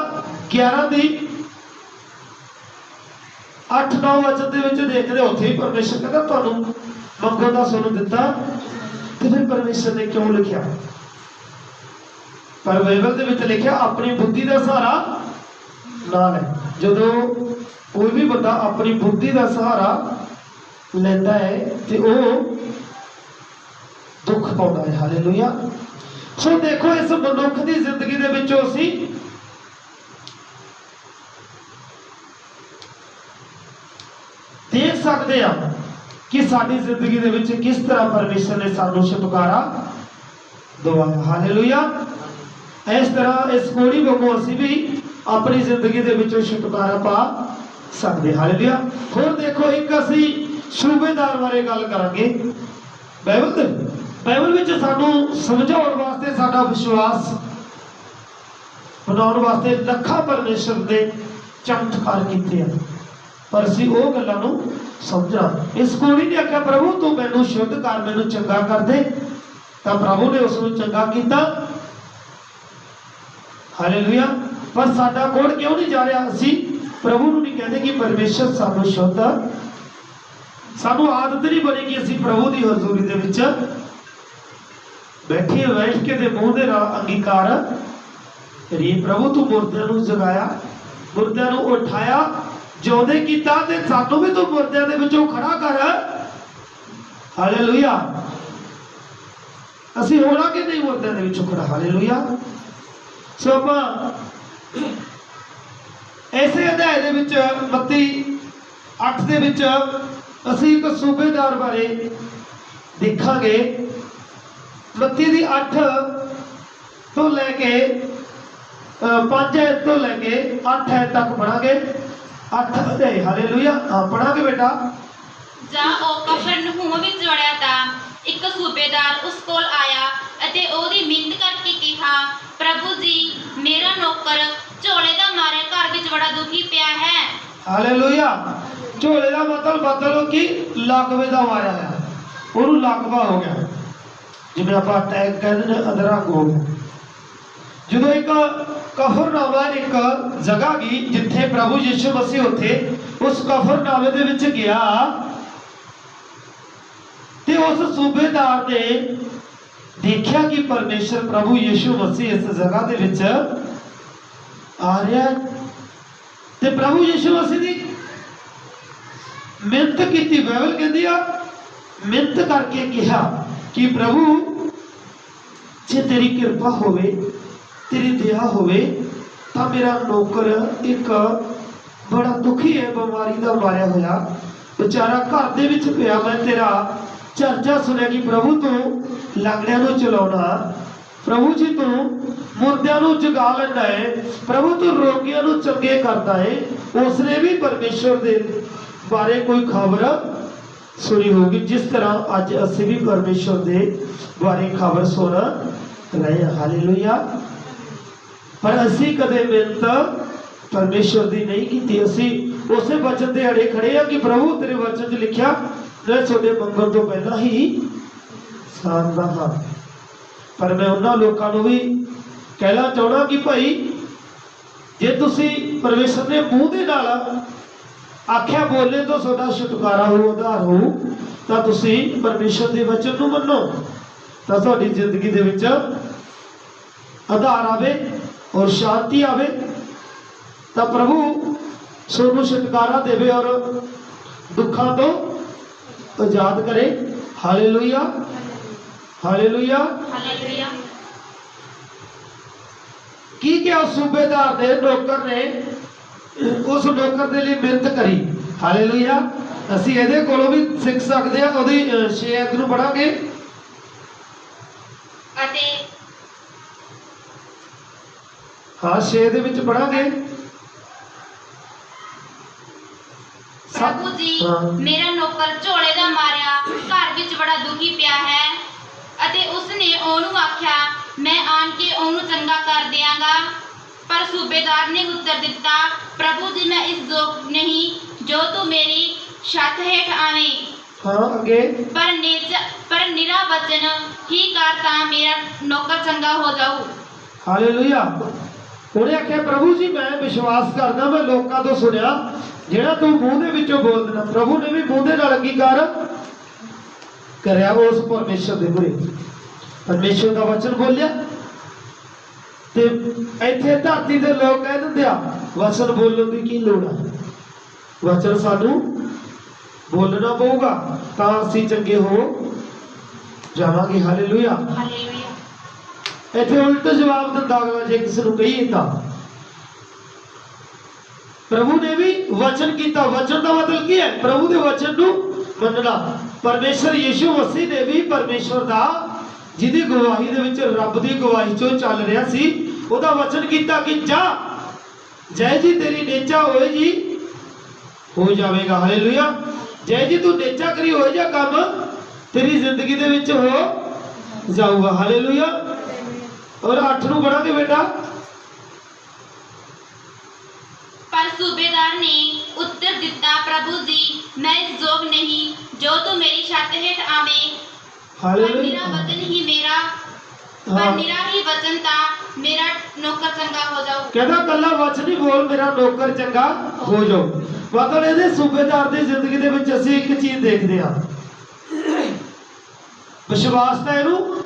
11 ਦੀ 8-9 ਵਚਨ ਦੇ ਵਿੱਚ ਦੇਖਦੇ ਉੱਥੇ ਹੀ ਪਰਮੇਸ਼ਰ ਕਹਿੰਦਾ ਤੁਹਾਨੂੰ ਮੰਗੋ ਤਾਂ ਤੁਹਾਨੂੰ ਦਿੱਤਾ। ਤੇ ਫਿਰ ਪਰਮੇਸ਼ਰ ਨੇ ਕਿਉਂ ਲਿਖਿਆ? ਪਰ ਬਾਈਬਲ ਦੇ ਵਿੱਚ ਲਿਖਿਆ ਆਪਣੀ ਬੁੱਧੀ ਦਾ ਸਹਾਰਾ ਨਾ ਲੈ। ਜਦੋਂ ਕੋਈ ਵੀ ਬੰਦਾ ਆਪਣੀ ਬੁੱਧੀ ਦਾ ਸਹਾਰਾ ਲੈਂਦਾ ਹੈ ਤੇ ਉਹ ਦੁੱਖ ਪਾਉਂਦਾ ਹੈ। ਹਾਲੇਲੂਇਆ। ਸੋ ਦੇਖੋ ਇਸ ਮਨੁੱਖ ਦੀ ਜ਼ਿੰਦਗੀ ਦੇ ਵਿੱਚੋਂ ਅਸੀਂ ਦੇਖ ਸਕਦੇ ਹਾਂ ਕਿ ਸਾਡੀ ਜ਼ਿੰਦਗੀ ਦੇ ਵਿੱਚ ਕਿਸ ਤਰ੍ਹਾਂ ਪਰਮੇਸ਼ਰ ਨੇ ਸਾਨੂੰ ਛੁਟਕਾਰਾ ਦਵਾਇਆ। ਹਾਲੇਲੂਇਆ। ਇਸ ਤਰ੍ਹਾਂ ਇਸ ਕੋੜੀ ਵਾਂਗੂ ਅਸੀਂ ਵੀ ਆਪਣੀ ਜ਼ਿੰਦਗੀ ਦੇ ਵਿੱਚੋਂ ਛੁਟਕਾਰਾ ਪਾ ਸਕਦੇ। ਹਾਲੇਲੂਇਆ। ਹੋਰ ਦੇਖੋ ਇੱਕ ਅਸੀਂ ਸੂਬੇਦਾਰ ਬਾਰੇ ਗੱਲ ਕਰਾਂਗੇ। ਬਾਈਬਲ ਵਿੱਚ ਸਾਨੂੰ ਸਮਝਾਉਣ ਵਾਸਤੇ, ਸਾਡਾ ਵਿਸ਼ਵਾਸ ਬਣਾਉਣ ਵਾਸਤੇ ਲੱਖਾਂ ਪਰਮੇਸ਼ਰ ਦੇ ਚਮਤਕਾਰ ਕੀਤੇ ਆ, ਪਰ ਅਸੀਂ ਉਹ ਗੱਲਾਂ ਨੂੰ ਸਮਝਣਾ। ਇਸ ਕੋੜੀ ਨੇ ਆਖਿਆ ਪ੍ਰਭੂ ਤੂੰ ਮੈਨੂੰ ਸ਼ੁੱਧ ਕਰ, ਮੈਨੂੰ ਚੰਗਾ ਕਰ ਦੇ, ਤਾਂ ਪ੍ਰਭੂ ਨੇ ਉਸ ਨੂੰ ਚੰਗਾ ਕੀਤਾ। ਹਾਲੇਲੂਇਆ। ਪਰ ਸਾਡਾ ਕੋੜ ਕਿਉਂ ਨਹੀਂ ਜਾ ਰਿਹਾ? ਅਸੀਂ ਪ੍ਰਭੂ ਨੂੰ ਨਹੀਂ ਕਹਿੰਦੇ ਕਿ ਪਰਮੇਸ਼ਰ ਸਾਨੂੰ ਸ਼ੁੱਧ, ਸਾਨੂੰ ਆਦਤ ਨਹੀਂ ਬਣੀ ਕਿ ਅਸੀਂ ਪ੍ਰਭੂ ਦੀ ਹਜ਼ੂਰੀ ਦੇ ਵਿੱਚ ਬੈਠ ਕੇ ਦੇ ਮੂੰਹ ਦੇ ਨਾਲ ਅੰਗੀਕਾਰ ਕਰੀਏ। ਪ੍ਰਭੂ ਤੂੰ ਮੁਰਦਿਆਂ ਨੂੰ ਜਗਾਇਆ, ਮੁਰਦਿਆਂ ਨੂੰ ਉਠਾਇਆ, ਜਿਉਂਦੇ ਕੀਤਾ, ਤੇ ਸਾਨੂੰ ਵੀ ਤੂੰ ਮੁਰਦਿਆਂ ਦੇ ਵਿੱਚੋਂ ਖੜਾ ਕਰ। ਹਾਲੇਲੂਇਆ। ਅਸੀਂ ਹੋਣਾ ਕਿ ਨਹੀਂ ਮੁਰਦਿਆਂ ਦੇ ਵਿੱਚੋਂ ਖੜਾ? ਹਾਲੇਲੂਇਆ। ਸੋ ਆਪਾਂ ਇਸੇ ਅਧਿਆਇ ਦੇ ਵਿੱਚ ਮੱਤੀ 8 ਦੇ ਵਿੱਚ ਅਸੀਂ ਇੱਕ ਸੂਬੇਦਾਰ ਬਾਰੇ ਦੇਖਾਂਗੇ। ਮੱਤੀ ਦੀ 8 ਤੋਂ ਲੈ ਕੇ 5 ਤੋਂ ਲੈ ਕੇ 8 ਤੱਕ ਪੜਾਂਗੇ। 8 ਅਧਿਆਇ। ਹਾਲੇਲੂਇਆ। ਹਾਂ ਪੜਾਂਗੇ ਬੇਟਾ। ਜਾਂ ਉਹ ਕਫਰਨਹੂਮ ਵਿੱਚ ਵੜਿਆ ਤਾਂ ਇੱਕ ਸੂਬੇਦਾਰ ਉਸ ਕੋਲ ਆਇਆ ਅਤੇ ਉਹਦੀ ਮਿੰਨਤ ਕਰਕੇ ਕਿਹਾ, ਪ੍ਰਭੂ ਜੀ ਮੇਰਾ ਨੌਕਰ ਝੋਲੇ ਦਾ ਮਾਰਿਆ ਘਰ ਵਿੱਚ ਬੜਾ ਦੁਖੀ ਪਿਆ ਹੈ। ਹਾਲੇਲੂਇਆ। ਝੋਲੇ ਦਾ ਮਤਲਬ ਕਿ ਲਕਵੇ ਦਾ ਮਾਰਿਆ ਹੈ, ਉਹਨੂੰ ਲਕਵਾ ਹੋ ਗਿਆ, ਜਿਵੇਂ ਆਪਾਂ ਅਟੈਕ ਕਹਿੰਦੇ ਨੇ, ਅਦਰੰਗ ਹੋ ਗਿਆ। ਜਦੋਂ ਇੱਕ ਕਫਰਨਾਮਾ ਇੱਕ ਜਗ੍ਹਾ ਗਈ ਜਿੱਥੇ ਪ੍ਰਭੂ ਯਿਸੂ ਮਸੀਹ ਉੱਥੇ ਉਸ ਕਫਰਨਾਮੇ ਦੇ ਵਿੱਚ ਗਿਆ ਤੇ ਉਸ ਸੂਬੇਦਾਰ ਨੇ ਦੇਖਿਆ ਕਿ ਪਰਮੇਸ਼ਰ ਪ੍ਰਭੂ ਯਿਸੂ ਮਸੀਹ ਇਸ ਜਗ੍ਹਾ ਦੇ ਵਿੱਚ ਆ ਰਿਹਾ ਤੇ ਪ੍ਰਭੂ ਯਿਸੂ ਮਸੀਹ ਦੀ ਮਿਹਨਤ ਕੀਤੀ। ਬਾਈਬਲ ਕਹਿੰਦੀ ਆ ਮਿਹਨਤ ਕਰਕੇ ਕਿਹਾ ਕਿ ਪ੍ਰਭੂ ਜੇ ਤੇਰੀ ਕਿਰਪਾ ਹੋਵੇ, ਤੇਰੀ ਦਇਆ ਹੋਵੇ ਤਾਂ ਮੇਰਾ ਨੌਕਰ ਇੱਕ ਬੜਾ ਦੁਖੀ ਹੈ, ਬਿਮਾਰੀ ਦਾ ਮਾਰਿਆ ਹੋਇਆ ਵਿਚਾਰਾ ਘਰ ਦੇ ਵਿੱਚ ਪਿਆ। ਮੈਂ ਤੇਰਾ ਚਰਚਾ ਸੁਣਿਆ ਕਿ ਪ੍ਰਭੂ ਤੂੰ ਲੰਗੜਿਆਂ ਨੂੰ ਚਲਾਉਣਾ, ਪ੍ਰਭੂ ਜੀ ਤੂੰ ਮੁਰਦਿਆਂ ਨੂੰ ਜਗਾ ਲੈਂਦਾ ਹੈ, ਪ੍ਰਭੂ ਤੂੰ ਰੋਗੀਆਂ ਨੂੰ ਚੰਗੇ ਕਰਦਾ ਹੈ। ਉਸਨੇ ਵੀ ਪਰਮੇਸ਼ਰ ਦੇ ਬਾਰੇ ਕੋਈ ਖਬਰ ਸੁਣੀ ਹੋਗੀ, ਜਿਸ ਤਰ੍ਹਾਂ ਅੱਜ ਅਸੀਂ ਵੀ ਪਰਮੇਸ਼ਰ ਦੇ ਬਾਰੇ ਖਬਰ ਸੁਣ ਰਹੇ ਹਾਂ। ਹਾਲੇਲੂਇਆ। ਪਰ ਅਸੀਂ ਕਦੇ ਮਿਹਨਤ ਪਰਮੇਸ਼ਰ ਦੀ ਨਹੀਂ ਕੀਤੀ। ਅਸੀਂ ਉਸੇ ਵਚਨ ਦੇ ਅੜੇ ਖੜੇ ਆ ਕਿ ਪ੍ਰਭੂ ਤੇਰੇ ਵਚਨ 'ਚ ਲਿਖਿਆ ਮੈਂ ਤੁਹਾਡੇ ਮੰਗਣ ਤੋਂ ਪਹਿਲਾਂ ਹੀ ਸਾਂਭਦਾ ਹਾਂ। ਪਰ ਮੈਂ ਉਹਨਾਂ ਲੋਕਾਂ ਨੂੰ ਵੀ ਕਹਿਣਾ ਚਾਹੁੰਦਾ ਕਿ ਭਾਈ ਜੇ ਤੁਸੀਂ ਪਰਮੇਸ਼ਰ ਨੇ ਮੂੰਹ ਦੇ ਨਾਲ ਆਖਿਆ ਬੋਲੇ ਤੋਂ ਤੁਹਾਡਾ ਛੁਟਕਾਰਾ ਹੋ, ਉਧਾਰ ਹੋ, ਤਾਂ ਤੁਸੀਂ ਪਰਮੇਸ਼ਰ ਦੇ ਵਚਨ ਨੂੰ ਮੰਨੋ ਤਾਂ ਤੁਹਾਡੀ ਜ਼ਿੰਦਗੀ ਦੇ ਵਿੱਚ ਆਧਾਰ ਆਵੇ ਔਰ ਸ਼ਾਂਤੀ ਆਵੇ, ਤਾਂ ਪ੍ਰਭੂ ਤੁਹਾਨੂੰ ਛੁਟਕਾਰਾ ਦੇਵੇ ਔਰ ਦੁੱਖਾਂ ਤੋਂ ਆਜ਼ਾਦ ਕਰੇ। ਹਾਲੇਲੂਇਆ। ਹਾਲੇਲੂਇਆ। ਹਾਲੇਲੂਇਆ। ਕੀ ਕਿਹਾ ਸੂਬੇਦਾਰ ਨੇ? ਨੌਕਰ ਨੇ ਉਸ ਨੌਕਰ ਦੇ ਲਈ ਮਿਹਨਤ ਕਰੀ। ਹਾਲੇਲੂਇਆ। ਅਸੀਂ ਇਹਦੇ ਕੋਲੋਂ ਵੀ ਸਿੱਖ ਸਕਦੇ ਹਾਂ। ਉਹਦੀ 6 ਅਧ ਨੂੰ ਪੜਾਂਗੇ ਅਤੇ ਹਾਂ 6 ਦੇ ਵਿੱਚ ਪੜਾਂਗੇ। ਪ੍ਰਭੂ ਜੀ ਮੇਰਾ ਨੌਕਰ ਝੋਲੇ ਦਾ ਮਾਰਿਆ ਘਰ ਵਿੱਚ ਬੜਾ ਦੁਖੀ ਪਿਆ ਹੈ। ਅਤੇ ਉਸਨੇ ਉਹਨੂੰ ਆਖਿਆ ਮੈਂ ਆਣ ਕੇ ਉਹਨੂੰ ਚੰਗਾ ਕਰ ਦਿਆਂਗਾ। ਪਰ ਸੂਬੇਦਾਰ ਨੇ ਉੱਤਰ ਦਿੱਤਾ, ਪ੍ਰਭੂ ਜੀ ਮੈਂ ਇਸ ਯੋਗ ਨਹੀਂ ਜੋ ਤੂੰ ਮੇਰੀ ਛੱਤ ਹੇਠ ਆਵੇਂ। ਹਾਂ ਅੱਗੇ। ਪਰ ਨਿਰਾ ਵਚਨ ਹੀ ਕਰ ਤਾਂ ਮੇਰਾ ਨੌਕਰ ਚੰਗਾ ਹੋ ਜਾਊ। ਹਾਲੇਲੂਇਆ। ਉਹਨੇ ਆਖਿਆ ਪ੍ਰਭੂ ਜੀ ਮੈਂ ਵਿਸ਼ਵਾਸ ਕਰਦਾ, ਮੈਂ ਲੋਕਾਂ ਤੋਂ ਸੁਣਿਆ ਜਿਹੜਾ ਤੂੰ ਮੂੰਹ ਦੇ ਵਿੱਚੋਂ ਬੋਲ ਦੇਣਾ। ਪ੍ਰਭੂ ਨੇ ਵੀ ਮੂੰਹ ਦੇ ਨਾਲ ਅੰਗੀਕਾਰ ਕਰਿਆ ਉਸ ਪਰਮੇਸ਼ਰ ਦੇ ਮੂਹਰੇ, ਪਰਮੇਸ਼ਰ ਦਾ ਵਚਨ ਬੋਲਿਆ। ਤੇ ਇੱਥੇ ਧਰਤੀ ਦੇ ਲੋਕ ਕਹਿ ਦਿੰਦੇ ਆ ਵਚਨ ਬੋਲਣ ਦੀ ਕੀ ਲੋੜ ਆ, ਵਚਨ ਸਾਨੂੰ ਬੋਲਣਾ ਪਊਗਾ ਤਾਂ ਅਸੀਂ ਚੰਗੇ ਹੋ ਜਾਵਾਂਗੇ। ਹਾਲੇਲੂਇਆ। ਹਾਲੇਲੂਇਆ। ਇੱਥੇ ਉਲਟ ਜਵਾਬ ਦਿੰਦਾ ਅਗਲਾ ਜੇ ਕਿਸੇ ਨੂੰ ਕਹੀਏ ਤਾਂ। ਪ੍ਰਭੂ ਨੇ ਵੀ ਵਚਨ ਕੀਤਾ। ਵਚਨ ਦਾ ਮਤਲਬ ਕੀ ਹੈ? ਪ੍ਰਭੂ ਦੇ ਵਚਨ ਨੂੰ ਮੰਨਣਾ। ਪਰਮੇਸ਼ਰ ਯੀਸ਼ੂ ਮਸੀਹ ਨੇ ਵੀ ਪਰਮੇਸ਼ਰ ਦਾ, ਜਿਹਦੀ ਗਵਾਹੀ ਦੇ ਵਿੱਚ ਰੱਬ ਦੀ ਗਵਾਹੀ ਚੋਂ ਚੱਲ ਰਿਹਾ ਸੀ, ਉਹਦਾ ਵਚਨ ਕੀਤਾ ਕਿ ਜਾ ਜੈ ਜੀ ਤੇਰੀ ਨੇਚਾ ਹੋਏ ਜੀ ਹੋ ਜਾਵੇਗਾ। ਹਾਲੇਲੂਇਆ। ਜੈ ਜੀ ਤੂੰ ਨੇਚਾ ਕਰੀ ਹੋਏ ਜਾ ਕੰਮ ਤੇਰੀ ਜ਼ਿੰਦਗੀ ਦੇ ਵਿੱਚ ਹੋ ਜਾਊਗਾ। ਹਾਲੇਲੂਇਆ। ਔਰ 8 ਨੂੰ ਪੜਾਂਗੇ ਬੇਟਾ। पर सूबेदार ने उत्तर दिता, प्रभु जी मैं इस जोग नहीं जो तू मेरी छत हेठ आवे, पर निरा वचन ही मेरा, पर निरा ही वचन ता मेरा नौकर चंगा हो जाओ। कहता कल्ला वचन ही बोल मेरा नौकर चंगा हो जाओ। मतलब ਇਹਦੇ ਸੂਬੇਦਾਰ ਦੀ ਜ਼ਿੰਦਗੀ ਦੇ ਵਿੱਚ ਅਸੀਂ ਇੱਕ ਚੀਜ਼ ਦੇਖਦੇ ਹਾਂ, ਵਿਸ਼ਵਾਸ ਤਾਂ ਇਹਨੂੰ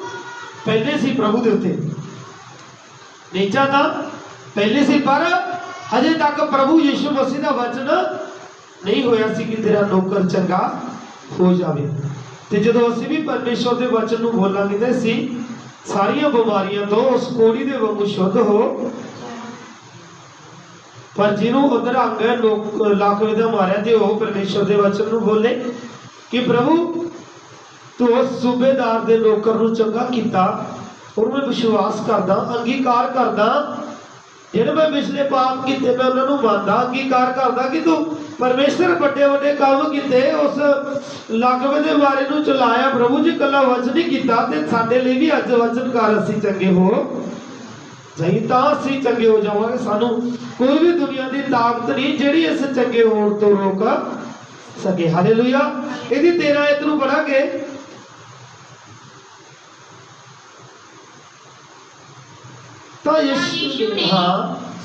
ਪਹਿਲੇ ਸੀ ਪ੍ਰਭੂ ਦੇ ਉੱਤੇ, ਨੇਚਾ ਤਾਂ ਪਹਿਲੇ ਸੀ, ਪਰ ਹਜੇ ਤੱਕ ਪ੍ਰਭੂ ਯੀਸ਼ੂ ਮਸੀਹ ਦਾ ਵਚਨ ਨਹੀਂ ਹੋਇਆ ਸੀ ਕਿ ਤੇਰਾ ਨੌਕਰ ਚੰਗਾ ਹੋ ਜਾਵੇ। ਤੇ ਜਦੋਂ ਅਸੀਂ ਵੀ ਪਰਮੇਸ਼ਰ ਦੇ ਵਚਨ ਨੂੰ ਬੋਲਾਂਗੇ ਤਾਂ ਅਸੀਂ ਸਾਰੀਆਂ ਬਿਮਾਰੀਆਂ ਤੋਂ ਉਸ ਕੋੜੀ ਦੇ ਵਾਂਗੂ ਸ਼ੁੱਧ ਹੋ। ਪਰ ਜਿਹਨੂੰ ਅਧਰੰਗ ਲੱਖ ਵਿਧਾ ਮਾਰਿਆ ਤੇ ਉਹ ਪਰਮੇਸ਼ਰ ਦੇ ਵਚਨ ਨੂੰ ਬੋਲੇ ਕਿ ਪ੍ਰਭੂ ਤੂੰ ਉਸ ਸੂਬੇਦਾਰ ਦੇ ਨੌਕਰ ਨੂੰ ਚੰਗਾ ਕੀਤਾ, ਔਰ ਮੈਂ ਵਿਸ਼ਵਾਸ ਕਰਦਾ, ਅੰਗੀਕਾਰ ਕਰਦਾ, ਜਿਹੜੇ ਮੈਂ ਪਿਛਲੇ ਪਾਪ ਕੀਤੇ ਮੈਂ ਉਹਨਾਂ ਨੂੰ ਮੰਨਦਾ, ਅੰਗੀਕਾਰ ਕਰਦਾ ਕਿ ਤੂੰ ਪਰਮੇਸ਼ਰ ਵੱਡੇ ਵੱਡੇ ਕੰਮ ਕੀਤੇ, ਉਸ ਲਾਗਵੇ ਦੇ ਬਾਰੇ ਨੂੰ ਚਲਾਇਆ। ਪ੍ਰਭੂ ਜੀ ਕੱਲਾ ਵਚਨ ਹੀ ਕੀਤਾ ਤੇ ਸਾਡੇ ਲਈ ਵੀ ਅੱਜ ਵਚਨ ਕਰ ਅਸੀਂ ਚੰਗੇ ਹੋ ਜਾਈ ਤਾਂ ਅਸੀਂ ਚੰਗੇ ਹੋ ਜਾਵਾਂਗੇ। ਸਾਨੂੰ ਕੋਈ ਵੀ ਦੁਨੀਆ ਦੀ ਤਾਕਤ ਨਹੀਂ ਜਿਹੜੀ ਇਸ ਚੰਗੇ ਹੋਣ ਤੋਂ ਰੋਕ ਸਕੇ। ਹਾਲੇਲੂਇਆ। ਇਹਦੀ 13 ਆਇਤ ਨੂੰ ਪੜਾਂਗੇ। ਤਾਂ ਯੀਸ਼ੂ ਨੇ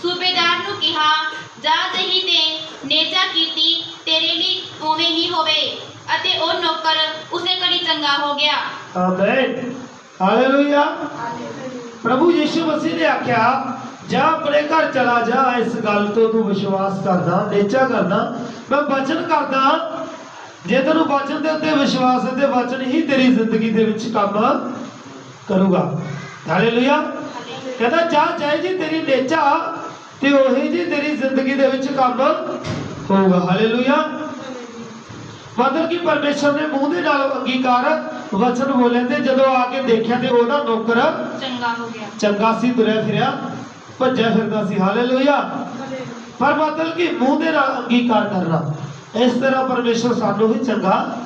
ਸੂਬੇਦਾਰ ਨੂੰ ਕਿਹਾ, ਜਾ ਜਹੀ ਤੇ ਨੇਚਾ ਕੀਤੀ ਤੇਰੇ ਲਈ ਉਵੇਂ ਹੀ ਹੋਵੇ, ਅਤੇ ਉਹ ਨੌਕਰ ਉਸੇ ਘੜੀ ਚੰਗਾ ਹੋ ਗਿਆ। ਆਮੇਨ। ਹਾਲੇਲੂਇਆ। ਪ੍ਰਭੂ ਯੀਸ਼ੂ ਮਸੀਹ ਨੇ ਆਖਿਆ ਜਾ ਆਪਣੇ ਘਰ ਚਲਾ ਜਾ, ਇਸ ਗੱਲ ਤੋਂ ਤੂੰ ਵਿਸ਼ਵਾਸ ਕਰਦਾ, ਨੇਚਾ ਕਰਦਾ, ਮੈਂ ਵਚਨ ਕਰਦਾ, ਜੇ ਤੈਨੂੰ ਵਚਨ ਦੇ ਉੱਤੇ ਵਿਸ਼ਵਾਸ ਹੈ ਤੇ ਵਚਨ ਹੀ ਤੇਰੀ ਜ਼ਿੰਦਗੀ ਦੇ ਵਿੱਚ ਕੰਮ ਕਰੂਗਾ। ਹਾਲੇਲੂਇਆ। ਕਹਿੰਦਾ ਜਾ ਜੈ ਜੀ ਤੇਰੀ ਨੇਚਾ ਤੇ ਉਹੀ ਜੀ ਤੇਰੀ ਜ਼ਿੰਦਗੀ ਦੇ ਵਿੱਚ ਕੰਮ ਹੋਊਗਾ। ਹਾਲੇਲੂਇਆ। ਮਤਲਬ ਕਿ ਪਰਮੇਸ਼ਰ ਨੇ ਮੂੰਹ ਦੇ ਨਾਲ ਅੰਗੀਕਾਰ ਵਚਨ ਬੋਲੇ ਤੇ ਜਦੋਂ ਆ ਕੇ ਦੇਖਿਆ ਤੇ ਉਹਦਾ ਨੌਕਰ ਚੰਗਾ ਹੋ ਗਿਆ, ਚੰਗਾ ਸੀ, ਤੁਰਿਆ ਫਿਰਿਆ ਭੱਜਿਆ ਫਿਰਦਾ ਸੀ। ਹਾਲੇਲੂਇਆ। ਪਰ ਮਤਲਬ ਕਿ ਮੂੰਹ ਦੇ ਨਾਲ ਅੰਗੀਕਾਰ ਕਰਨਾ, ਇਸ ਤਰ੍ਹਾਂ ਪਰਮੇਸ਼ਰ ਸਾਨੂੰ ਵੀ ਚੰਗਾ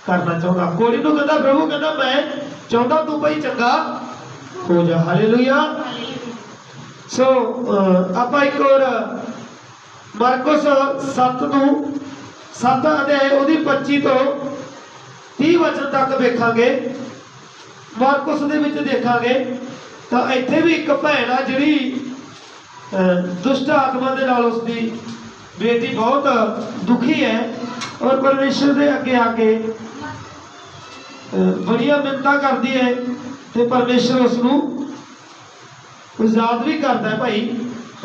ਕਰਨਾ ਚਾਹੁੰਦਾ। ਕੋੜੀ ਨੂੰ ਕਹਿੰਦਾ ਪ੍ਰਭੂ ਕਹਿੰਦਾ ਮੈਂ ਚਾਹੁੰਦਾ ਤੂੰ ਭਾਈ ਚੰਗਾ ਹੋ ਜਾ। ਹਾਲੇਲੂਇਆ। ਸੋ ਆਪਾਂ ਇੱਕ ਹੋਰ ਮਾਰਕੋਸ 7 ਅਧਿਆਇ ਉਹਦੀ 25 ਤੋਂ 30 ਵਚਨ ਤੱਕ ਵੇਖਾਂਗੇ। ਮਾਰਕੋਸ ਦੇ ਵਿੱਚ ਦੇਖਾਂਗੇ ਤਾਂ ਇੱਥੇ ਵੀ ਇੱਕ ਭੈਣ ਆ ਜਿਹੜੀ ਦੁਸ਼ਟ ਆਤਮਾ ਦੇ ਨਾਲ ਉਸਦੀ ਬੇਟੀ ਬਹੁਤ ਦੁਖੀ ਹੈ, ਔਰ ਪਰਮੇਸ਼ਰ ਦੇ ਅੱਗੇ ਆ ਕੇ ਬੜੀਆਂ ਮਿੰਨਤਾਂ ਕਰਦੀ ਹੈ ਤੇ ਪਰਮੇਸ਼ਰ ਉਸ ਨੂੰ ਆਜ਼ਾਦ ਵੀ ਕਰਦਾ ਹੈ ਭਾਈ।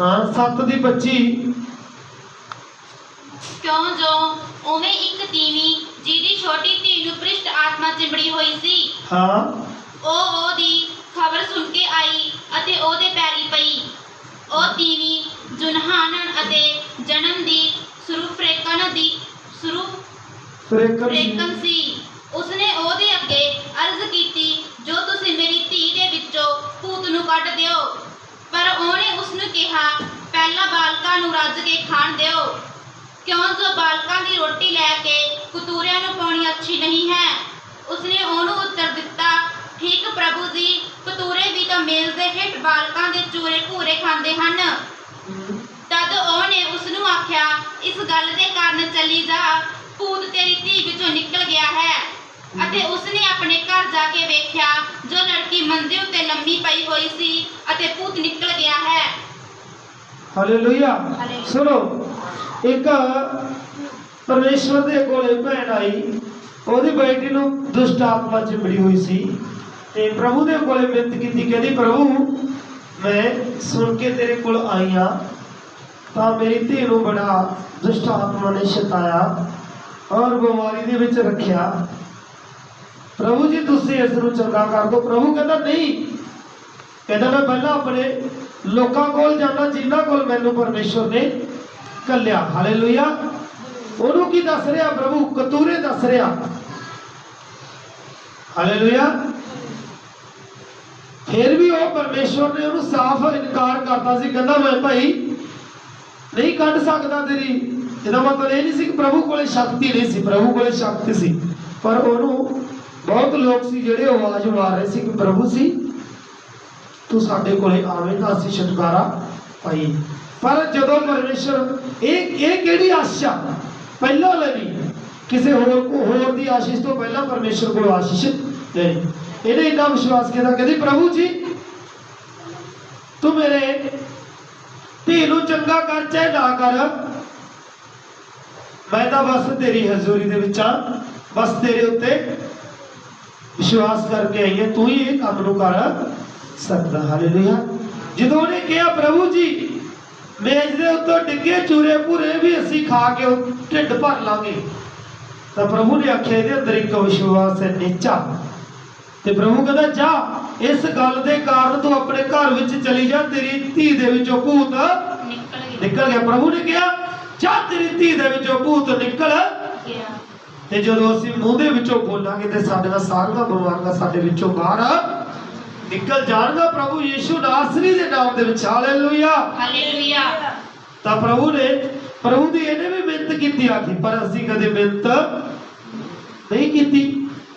ਹਾਂ 7:25 ਕਿਉਂ ਜੋ ਉਵੇਂ ਇੱਕ ਤੀਵੀਂ ਜਿਹਦੀ ਛੋਟੀ ਧੀ ਨੂੰ ਭ੍ਰਿਸ਼ਟ ਆਤਮਾ ਚਿੰਬੜੀ ਹੋਈ ਸੀ, ਹਾਂ ਉਹ ਉਹਦੀ ਖਬਰ ਸੁਣ ਕੇ ਆਈ ਅਤੇ ਉਹਦੇ ਪੈਰੀ ਪਈ। ਉਹ ਤੀਵੀਂ ਜੁਨਹਾਨਨ ਅਤੇ ਜਨਮ ਦੀ ਫਰੇਕਨ ਸੀ। ਉਸਨੇ ਉਹਦੇ ਅੱਗੇ ਅਰਜ਼ ਕੀਤੀ, ਜੋ ਤੁਸੀਂ ਮੇਰੀ ਧੀ ਦੇ ਵਿੱਚੋਂ ਭੂਤ ਨੂੰ ਕੱਢ ਦਿਓ। ਪਰ ਉਹਨੇ ਉਸਨੂੰ ਕਿਹਾ, ਪਹਿਲਾਂ ਬਾਲਕਾਂ ਨੂੰ ਰੱਜ ਕੇ ਖਾਣ ਦਿਓ, ਕਿਉਂ ਜੋ ਬਾਲਕਾਂ ਦੀ ਰੋਟੀ ਲੈ ਕੇ ਕਤੂਰਿਆਂ ਨੂੰ ਪਾਉਣੀ ਅੱਛੀ ਨਹੀਂ ਹੈ। ਉਸਨੇ ਉਹਨੂੰ ਉੱਤਰ ਦਿੱਤਾ, ਠੀਕ ਪ੍ਰਭੂ ਜੀ, ਕਤੂਰੇ ਵੀ ਤਾਂ ਮੇਜ਼ ਦੇ ਹੇਠ ਬਾਲਕਾਂ ਦੇ ਚੂਰੇ ਭੂਰੇ ਖਾਂਦੇ ਹਨ। ਤਦ ਉਹਨੇ ਉਸਨੂੰ ਆਖਿਆ, ਇਸ ਗੱਲ ਦੇ ਕਾਰਨ ਚਲੀ ਜਾ, ਭੂਤ ਤੇਰੀ ਧੀ ਵਿੱਚੋਂ ਨਿਕਲ ਗਿਆ ਹੈ। ਅਤੇ ਉਸਨੇ ਆਪਣੇ ਘਰ ਜਾ ਕੇ ਵੇਖਿਆ, ਜੋ ਲੜਕੀ ਮੰਜੇ ਉੱਤੇ ਲੰਮੀ ਪਈ ਹੋਈ ਸੀ ਅਤੇ ਭੂਤ ਨਿਕਲ ਗਿਆ ਹੈ। ਹਾਲੇਲੂਇਆ। ਸੁਣੋ ਇੱਕ ਪਰਮੇਸ਼ਵਰ ਦੇ ਕੋਲੇ ਭੈਣ ਆਈ, ਉਹਦੀ ਬੇਟੀ ਨੂੰ ਦੁਸ਼ਟ ਆਤਮਾ ਚਿੰਬੜੀ ਹੋਈ ਸੀ ਤੇ ਪ੍ਰਭੂ ਦੇ ਕੋਲੇ ਬੇਨਤੀ ਕੀਤੀ, ਕਹਿੰਦੀ ਪ੍ਰਭੂ ਮੈਂ ਸੁਣ ਕੇ ਤੇਰੇ ਕੋਲ ਆਈ ਹਾਂ ਤਾਂ ਮੇਰੀ ਧੀ ਨੂੰ ਬੜਾ ਦੁਸ਼ਟ ਆਤਮਾ ਨੇ ਸਤਾਇਆ ਔਰ ਬਿਮਾਰੀ ਦੇ ਵਿੱਚ ਰੱਖਿਆ। ਪ੍ਰਭੂ ਜੀ ਤੁਸੀਂ ਇਸ ਨੂੰ ਚੰਗਾ ਕਰ ਦਿਓ। ਪ੍ਰਭੂ ਕਹਿੰਦਾ ਨਹੀਂ, ਕਹਿੰਦਾ ਮੈਂ ਪਹਿਲਾਂ ਆਪਣੇ ਲੋਕਾਂ ਕੋਲ ਜਾਣਾ ਜਿਨ੍ਹਾਂ ਕੋਲ ਮੈਨੂੰ ਪਰਮੇਸ਼ਵਰ ਨੇ ਕੱਲਿਆ। ਹਾਲੇਲੂਇਆ। ਉਹਨੂੰ ਕੀ ਦੱਸ ਰਿਹਾ ਪ੍ਰਭੂ? ਕਤੂਰੇ ਦੱਸ ਰਿਹਾ। ਹਾਲੇਲੂਇਆ। ਫਿਰ ਵੀ ਉਹ ਪਰਮੇਸ਼ਵਰ ਨੇ ਉਹਨੂੰ ਸਾਫ਼ ਇਨਕਾਰ ਕਰਤਾ ਸੀ, ਕਹਿੰਦਾ ਮੈਂ ਭਾਈ ਨਹੀਂ ਕੱਢ ਸਕਦਾ ਤੇਰੀ। ਇਹਦਾ ਮਤਲਬ ਇਹ ਨਹੀਂ ਸੀ ਕਿ ਪ੍ਰਭੂ ਕੋਲੇ ਸ਼ਕਤੀ ਨਹੀਂ ਸੀ, ਪ੍ਰਭੂ ਕੋਲੇ ਸ਼ਕਤੀ ਸੀ, ਪਰ ਉਹਨੂੰ ਬਹੁਤ ਲੋਕ ਸੀ ਜਿਹੜੇ ਆਵਾਜ਼ ਮਾਰ ਰਹੇ ਸੀ ਕਿ ਪ੍ਰਭੂ ਸੀ ਤੂੰ ਸਾਡੇ ਕੋਲੇ ਆਵੇਂ ਤਾਂ ਅਸੀਂ ਛੁਟਕਾਰਾ ਪਾਈਏ। ਪਰ ਜਦੋਂ ਪਰਮੇਸ਼ਰ ਇਹ ਕਿਹੜੀ ਆਸ਼ਾ ਪਹਿਲਾਂ ਲੈਣੀ, ਕਿਸੇ ਹੋਰ ਦੀ ਆਸ਼ੀਸ਼ ਤੋਂ ਪਹਿਲਾਂ ਪਰਮੇਸ਼ਰ ਕੋਲ ਆਸ਼ੀਸ਼ ਲੈਣੀ। ਇਹਨੇ ਇੰਨਾ ਵਿਸ਼ਵਾਸ ਕੀਤਾ, ਕਹਿੰਦੀ ਪ੍ਰਭੂ ਜੀ ਤੂੰ ਮੇਰੇ ਧੀ ਨੂੰ ਚੰਗਾ ਕਰ ਚਾਹੇ ਨਾ ਕਰ, ਮੈਂ ਤਾਂ ਬਸ ਤੇਰੀ ਹਜ਼ੂਰੀ ਦੇ ਵਿੱਚ ਆ, ਬਸ ਤੇਰੇ ਉੱਤੇ ਵਿਸ਼ਵਾਸ ਕਰਕੇ ਆਈ ਹੈ, ਤੂੰ ਹੀ ਇਹ ਕੰਮ ਨੂੰ ਕਰ ਸਕਦਾ। ਹਾਲੇਲੂਇਆ। ਜਦੋਂ ਉਹਨੇ ਕਿਹਾ ਪ੍ਰਭੂ ਜੀ ਮੇਜ਼ ਦੇ ਉੱਤੋਂ ਡਿੱਗੇ ਚੂਰੇ ਭੂਰੇ ਵੀ ਅਸੀਂ ਖਾ ਕੇ ਢਿੱਡ ਭਰ ਲਾਂਗੇ, ਤਾਂ ਪ੍ਰਭੂ ਨੇ ਆਖਿਆ ਇਹਦੇ ਅੰਦਰ ਇੱਕ ਵਿਸ਼ਵਾਸ ਹੈ ਨੀਚਾ। ਤੇ ਪ੍ਰਭੂ ਕਹਿੰਦਾ ਜਾ ਇਸ ਗੱਲ ਦੇ ਕਾਰਨ ਤੂੰ ਆਪਣੇ ਘਰ ਵਿੱਚ ਚਲੀ ਜਾ, ਤੇਰੀ ਧੀ ਦੇ ਵਿੱਚੋਂ ਭੂਤ ਨਿਕਲ ਗਿਆ। ਪ੍ਰਭੂ ਨੇ ਕਿਹਾ ਜਾ ਤੇਰੀ ਧੀ ਦੇ ਵਿੱਚੋਂ ਭੂਤ ਨਿਕਲ ਗਿਆ। ਤੇ ਜਦੋਂ ਅਸੀਂ ਮੂੰਹ ਦੇ ਵਿੱਚੋਂ ਬੋਲਾਂਗੇ ਤੇ ਸਾਡੀਆਂ ਸਾਰੀਆਂ ਬਿਮਾਰੀਆਂ ਸਾਡੇ ਵਿੱਚੋਂ ਬਾਹਰ ਨਿਕਲ ਜਾਣਗਾ ਪ੍ਰਭੂ ਯੀਸ਼ੂ ਨਾਸਰੀ ਦੇ ਨਾਮ ਦੇ ਵਿੱਚ। Hallelujah hallelujah. ਤਾਂ ਪ੍ਰਭੂ ਦੀ ਇਹਨੇ ਵੀ ਮਿਹਨਤ ਕੀਤੀ ਆਖੀ, ਪਰ ਅਸੀਂ ਕਦੇ ਮਿਹਨਤ ਨਹੀਂ ਕੀਤੀ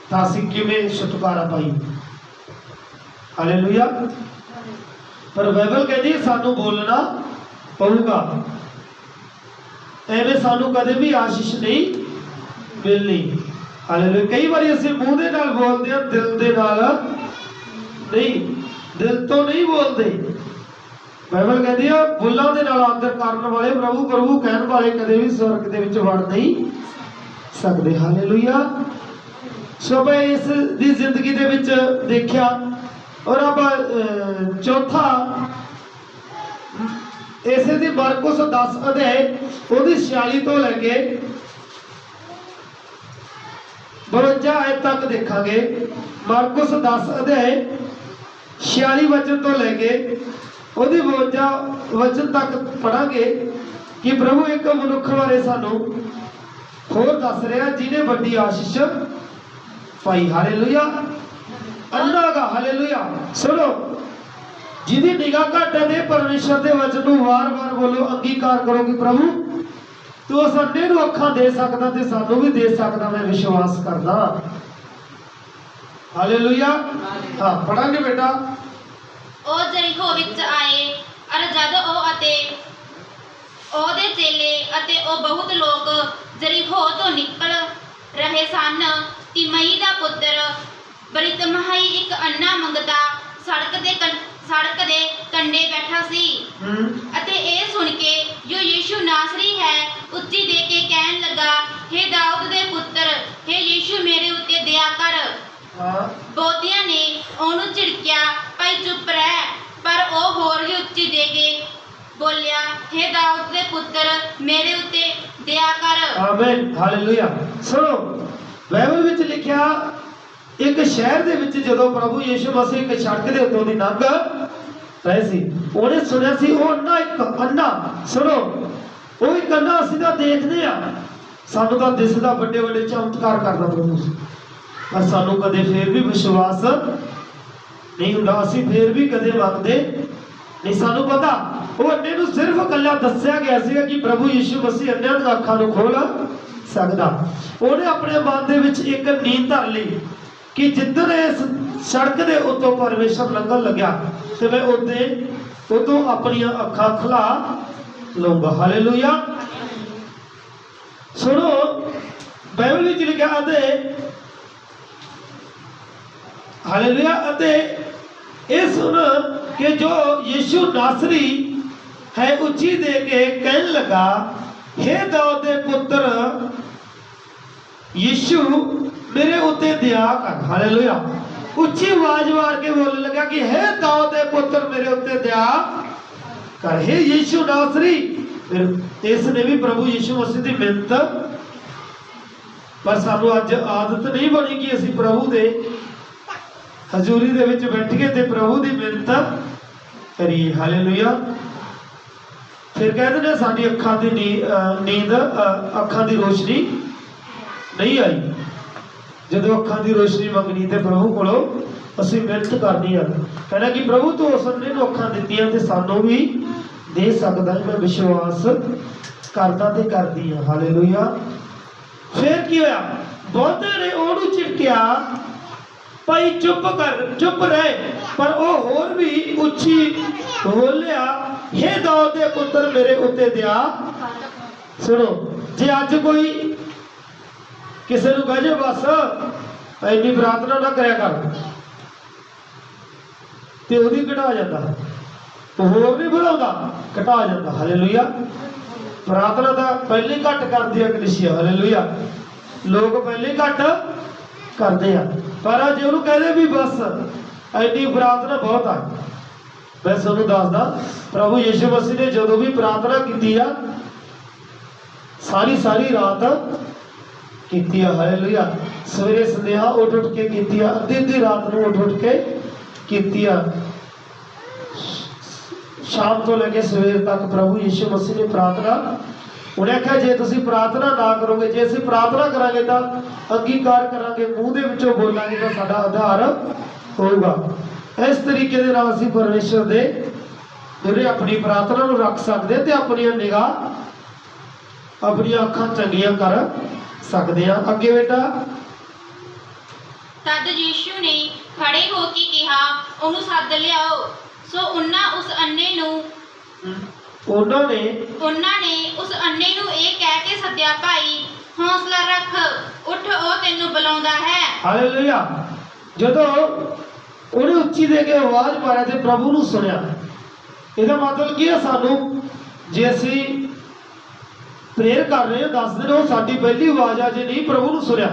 ਤਾਂ ਅਸੀਂ ਕਿਵੇਂ ਛੁਟਕਾਰਾ ਪਾਈ। ਹਾਲੇਲੂਇਆ। ਪਰ ਬਾਈਬਲ ਕਹਿੰਦੀ ਸਾਨੂੰ ਬੋਲਣਾ ਪਊਗਾ, ਐਵੇਂ ਸਾਨੂੰ ਕਦੇ ਵੀ ਆਸ਼ੀਸ਼ ਨਹੀਂ ਮਿਲਣੀ। ਹਾਲੇਲੂਇਆ। ਕਈ ਵਾਰੀ ਅਸੀਂ ਮੂੰਹ ਦੇ ਨਾਲ ਬੋਲਦੇ ਹਾਂ, ਦਿਲ ਦੇ ਨਾਲ ਨਹੀਂ, ਦਿਲ ਤੋਂ ਨਹੀਂ ਬੋਲਦੇ। ਬਾਈਬਲ ਕਹਿੰਦੀ ਆ ਬੁੱਲਾਂ ਦੇ ਨਾਲ ਆਦਰ ਕਰਨ ਵਾਲੇ ਪ੍ਰਭੂ ਪ੍ਰਭੂ ਕਹਿਣ ਵਾਲੇ ਕਦੇ ਵੀ ਸਵਰਗ ਦੇ ਵਿੱਚ ਵੜ ਨਹੀਂ ਸਕਦੇ। ਹਾਲੇਲੂਇਆ। ਸੋ ਬਈ ਇਸ ਦੀ ਜ਼ਿੰਦਗੀ ਦੇ ਵਿੱਚ ਦੇਖਿਆ। ਔਰ ਅਬ ਚੌਥਾ ਇਸੇ ਦੀ ਮਰਕੁਸ 10 ਅਧਿਆਇ ਉਹਦੀ 46 ਤੋਂ ਲੈ ਕੇ 52 ਆਇਤ ਤੱਕ ਦੇਖਾਂਗੇ। ਮਰਕੁਸ 10 ਅਧਿਆਇ 46 ਵਚਨ ਤੋਂ ਲੈ ਕੇ ਉਹਦੀ 52 ਵਚਨ ਤੱਕ ਪੜਾਂਗੇ ਕਿ ਪ੍ਰਭੂ ਇੱਕ ਮਨੁੱਖ ਬਾਰੇ ਸਾਨੂੰ ਹੋਰ ਦੱਸ ਰਿਹਾ ਜਿਹਨੇ ਵੱਡੀ ਆਸ਼ੀਸ਼ ਪਾਈ। ਹਾਲੇਲੂਇਆ। ਅੰਨਾ ਗਾ। ਹਾਲੇਲੂਇਆ। ਸੁਣੋ, ਜਿਹਦੀ ਨਿਗਾਹ ਘੱਟ ਹੈ ਤੇ ਪਰਮੇਸ਼ਰ ਦੇ ਵਚਨ ਨੂੰ ਵਾਰ-ਵਾਰ ਬੋਲੋ, ਅੰਗੀਕਾਰ ਕਰੋ ਕਿ ਪ੍ਰਭੂ ਤੂੰ ਉਸ ਅੰਨੇ ਨੂੰ ਅੱਖਾਂ ਦੇ ਸਕਦਾ ਤੇ ਸਾਨੂੰ ਵੀ ਦੇ ਸਕਦਾ, ਮੈਂ ਵਿਸ਼ਵਾਸ ਕਰਦਾ। ਹਾਲੇਲੂਇਆ। ਹਾਂ ਪੜਾਂਗੇ ਬੇਟਾ। ਉਹ ਜਰੀਹੋ ਵਿੱਚ ਆਏ ਅਰ ਜਦ ਉਹ ਅਤੇ ਉਹਦੇ ਚੇਲੇ ਅਤੇ ਉਹ ਬਹੁਤ ਲੋਕ ਜਰੀਹੋ ਤੋਂ ਨਿਕਲ ਰਹੇ ਸਨ, ਤਿਮਈ ਦਾ ਪੁੱਤਰ ਬਰਿਤਮਹੀ ਇੱਕ ਅੰਨਾ ਮੰਗਤਾ ਸੜਕ ਦੇ ਕੰਢੇ ਬੈਠਾ ਸੀ। ਅਤੇ ਇਹ ਸੁਣ ਕੇ ਜੋ ਯੀਸ਼ੂ ਨਾਸਰੀ ਹੈ ਉੱਚੀ ਦੇ ਕੇ ਕਹਿਣ ਲੱਗਾ, ਹੇ ਦਾਊਦ ਦੇ ਪੁੱਤਰ, ਹੇ ਯੀਸ਼ੂ ਮੇਰੇ ਉੱਤੇ ਦਇਆ ਕਰ। ਬਹੁਤਿਆਂ ਨੇ ਉਹਨੂੰ ਝਿੜਕਿਆ, ਭਾਈ ਚੁੱਪ ਰਹਿ, ਪਰ ਉਹ ਹੋਰ ਵੀ ਉੱਚੀ ਦੇ ਕੇ ਬੋਲਿਆ, ਹੇ ਦਾਊਦ ਦੇ ਪੁੱਤਰ ਮੇਰੇ ਉੱਤੇ ਦਇਆ ਕਰ। ਆਮੀਨ। ਹਾਲੇਲੂਇਆ। ਸੁਣੋ, ਬਾਈਬਲ ਵਿੱਚ ਲਿਖਿਆ ਇੱਕ ਸ਼ਹਿਰ ਦੇ ਵਿੱਚ ਜਦੋਂ ਪ੍ਰਭੂ ਯੀਸ਼ੂ ਮਸੀਹ ਇੱਕ ਸੜਕ ਦੇ ਉੱਤੋਂ ਦੀ ਲੰਘ ਰਹੇ ਸੀ, ਉਹਨੇ ਸੁਣਿਆ ਸੀ ਉਹ ਅੰਨਾ ਸੁਣੋ, ਉਹ ਇੱਕ ਅੰਨਾ ਅਸੀਂ ਤਾਂ ਦੇਖਦੇ ਆ, ਸਾਨੂੰ ਤਾਂ ਦਿਸਦਾ ਵੱਡੇ ਵੱਡੇ ਚਮਤਕਾਰ ਕਰਦਾ ਪ੍ਰਭੂ, ਪਰ ਸਾਨੂੰ ਕਦੇ ਫੇਰ ਵੀ ਵਿਸ਼ਵਾਸ ਨਹੀਂ ਹੁੰਦਾ, ਅਸੀਂ ਫੇਰ ਵੀ ਕਦੇ ਮੰਗਦੇ ਨਹੀਂ। ਸਾਨੂੰ ਪਤਾ ਉਹ ਅੰਨੇ ਨੂੰ ਸਿਰਫ ਇਕੱਲਾ ਦੱਸਿਆ ਗਿਆ ਸੀਗਾ ਕਿ ਪ੍ਰਭੂ ਯੀਸ਼ੂ ਮਸੀਹ ਅੰਨਿਆਂ ਦੀਆਂ ਅੱਖਾਂ ਨੂੰ ਖੋਲ ਸਕਦਾ। ਉਹਨੇ ਆਪਣੇ ਮਨ ਦੇ ਵਿੱਚ ਇੱਕ ਨੀਂਦ ਧਰ ਲਈ ਕਿ ਜਿੱਦਣ ਇਸ ਸੜਕ ਦੇ ਉੱਤੋਂ ਪਰਮੇਸ਼ਰ ਲੰਘਣ ਲੱਗਿਆ ਤੇ ਮੈਂ ਉਦੋਂ ਆਪਣੀਆਂ ਅੱਖਾਂ ਖੁਲਾ ਲਊਂਗਾ। ਹਾਲੇਲੂਇਆ। ਸੁਣੋ, ਬਾਈਬਲ ਵਿੱਚ ਲਿਖਿਆ ਅਤੇ ਹਾਲੇਲੂਇਆ, ਅਤੇ ਇਹ ਸੁਣ ਕਿ ਜੋ ਯੀਸ਼ੂ ਨਾਸਰੀ ਹੈ ਉੱਚੀ ਦੇ ਕੇ ਕਹਿਣ ਲੱਗਾ, हे दाऊद दे पुत्र यीशु मेरे उत्ते दया कर। हालेलुया। उच्ची आवाज मार के बोलने लगा कि हे दाऊद दे पुत्र मेरे उत्ते दया कर। हे यीशु नासरी। फिर इसने भी प्रभु यीशु मसीह की मिन्नत, पर सानू अज आदत नहीं बनी कि असी प्रभु दे हजूरी दे विच बैठिए ते प्रभु की मिन्नत करिए। हालेलुया। फिर कहते हैं साडी अखां की नींद अखां की रोशनी नहीं आई। जो अखां की रोशनी मंगनी तो प्रभु को असी मिन्नत करनी है, कहना कि प्रभु तू उसने अखां दित्तियां ते सानू भी दे सकदा है। मैं विश्वास करदा ते करदी हां। हालेलुया। फिर की होया, बहुते ने ओनू झिड़किया भाई चुप कर, चुप रहे, पर वह होर भी उच्ची बोलिया हे दाऊद दे पुत्र मेरे उत्ते दया। सुनो, जे अज कोई किसी को कहे बस इन्नी प्रार्थना ना करया कर ते ओदी घटा जाता, तो होर नहीं बुलाऊंगा, घटा जाता। हालेलुया। प्रार्थना तो पहले घट कर दिया कलीसिया। हालेलुया। लोग पहले घट करते हैं, पर जो उन्होंने कहते भी बस इन्नी प्रार्थना बहुत है। मैं तुहानू दसदा प्रभु यीशु मसीह ने जो भी प्रार्थना की है सारी सारी रात की है। हालेलुया। सवेरे संदेहा उठ उठ के की, अद्धी अद्धी रात को उठ उठ के की, शाम तो लेके सवेर तक प्रभु यीशु मसीह ने प्रार्थना। उन्हें आख्या जे तुसी प्रार्थना ना करोगे, जे असीं प्रार्थना करांगे तो अंगीकार करांगे, मूँह दे विचों बोलांगे तो साडा आधार होगा। इस तरीके दे नाल असीं परमेश्वर दे उहदे अपनी प्रार्थना नूं रख सकदे ते अपनी निगाह अपनी अखां चंगियां कर सकदे हां। अगे बेटा। तद यीशु ने खड़े होके कहा ਉਹਨੂੰ ਸੱਦ ਲਿਆਓ। सो ਉਹਨਾਂ ਨੇ ਉਸ ਅੰਨੇ ਨੂੰ ਇਹ ਕਹਿ ਕੇ ਸੱਦਿਆ ਭਾਈ ਹੌਸਲਾ ਰੱਖ, ਉੱਠ ਉਹ ਤੈਨੂੰ ਬੁਲਾਉਂਦਾ ਹੈ। ਹਾਲੇਲੂਇਆ। ਜਦੋਂ ਉਹਨੇ ਉੱਚੀ ਦੇ ਕੇ ਆਵਾਜ਼ ਮਾਰਿਆ ਤੇ ਪ੍ਰਭੂ ਨੂੰ ਸੁਣਿਆ। ਇਹਦਾ ਮਤਲਬ ਕੀ ਹੈ, ਸਾਨੂੰ ਜੇ ਅਸੀਂ ਪ੍ਰੇਅਰ ਕਰ ਰਹੇ ਹਾਂ 10 ਦਿਨ, ਉਹ ਸਾਡੀ ਪਹਿਲੀ ਆਵਾਜ਼ ਆ। ਜੇ ਨਹੀਂ ਪ੍ਰਭੂ ਨੂੰ ਸੁਣਿਆ,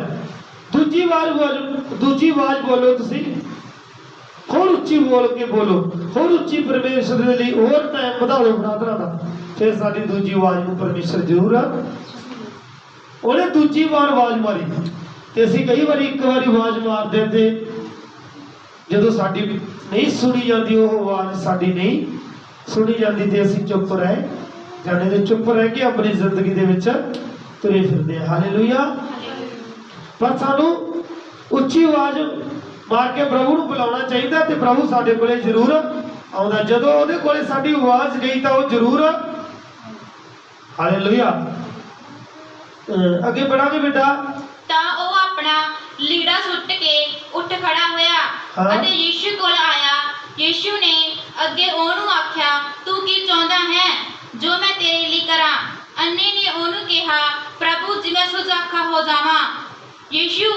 ਦੂਜੀ ਆਵਾਜ਼ ਬੋਲੋ, ਤੁਸੀਂ होर उच्ची बोल के बोलो, होर उच्ची परमेश्वर के लिए होर टाइम बढ़ा लो प्रार्थना का, फिर साडी दूजी आवाज को परमेश्वर जरूर उन्हें दूजी बार आवाज मारी। तो असीं कई बार एक बार आवाज मार देते, जो साडी नहीं सुनी जाती, वो आवाज साडी नहीं सुनी जाती तो असीं चुप रह जाने, तो चुप रह के अपनी जिंदगी दे विच तुरे फिरदे हां। हालेलुया। पर सानू उच्ची आवाज मार के प्रभु को बुलाना चाहिए, तो प्रभु साडे कोले जरूर आउंदा। जदों उहदे कोले साडी आवाज गई तो वह जरूर। हालेलुया। अगे बढ़ांगे बेटा। ਤਾਂ ਉਹ ਆਪਣਾ ਲੀੜਾ ਸੁੱਟ ਕੇ ਉੱਠ ਖੜਾ ਹੋਇਆ ਅਤੇ ਯੀਸ਼ੂ ਕੋਲ ਆਇਆ। ਯੀਸ਼ੂ ਨੇ ਅੱਗੇ ਉਹਨੂੰ ਆਖਿਆ, ਤੂੰ ਕੀ ਚਾਹੁੰਦਾ ਹੈ ਜੋ ਮੈਂ ਤੇਰੇ ਲਈ ਕਰਾਂ? ਅੰਨੇ ਨੇ ਉਹਨੂੰ ਕਿਹਾ, ਪ੍ਰਭੂ ਜੀ ਮੈਂ ਸੁਜਾਖਾ ਹੋ ਜਾਵਾਂ। ਯੀਸ਼ੂ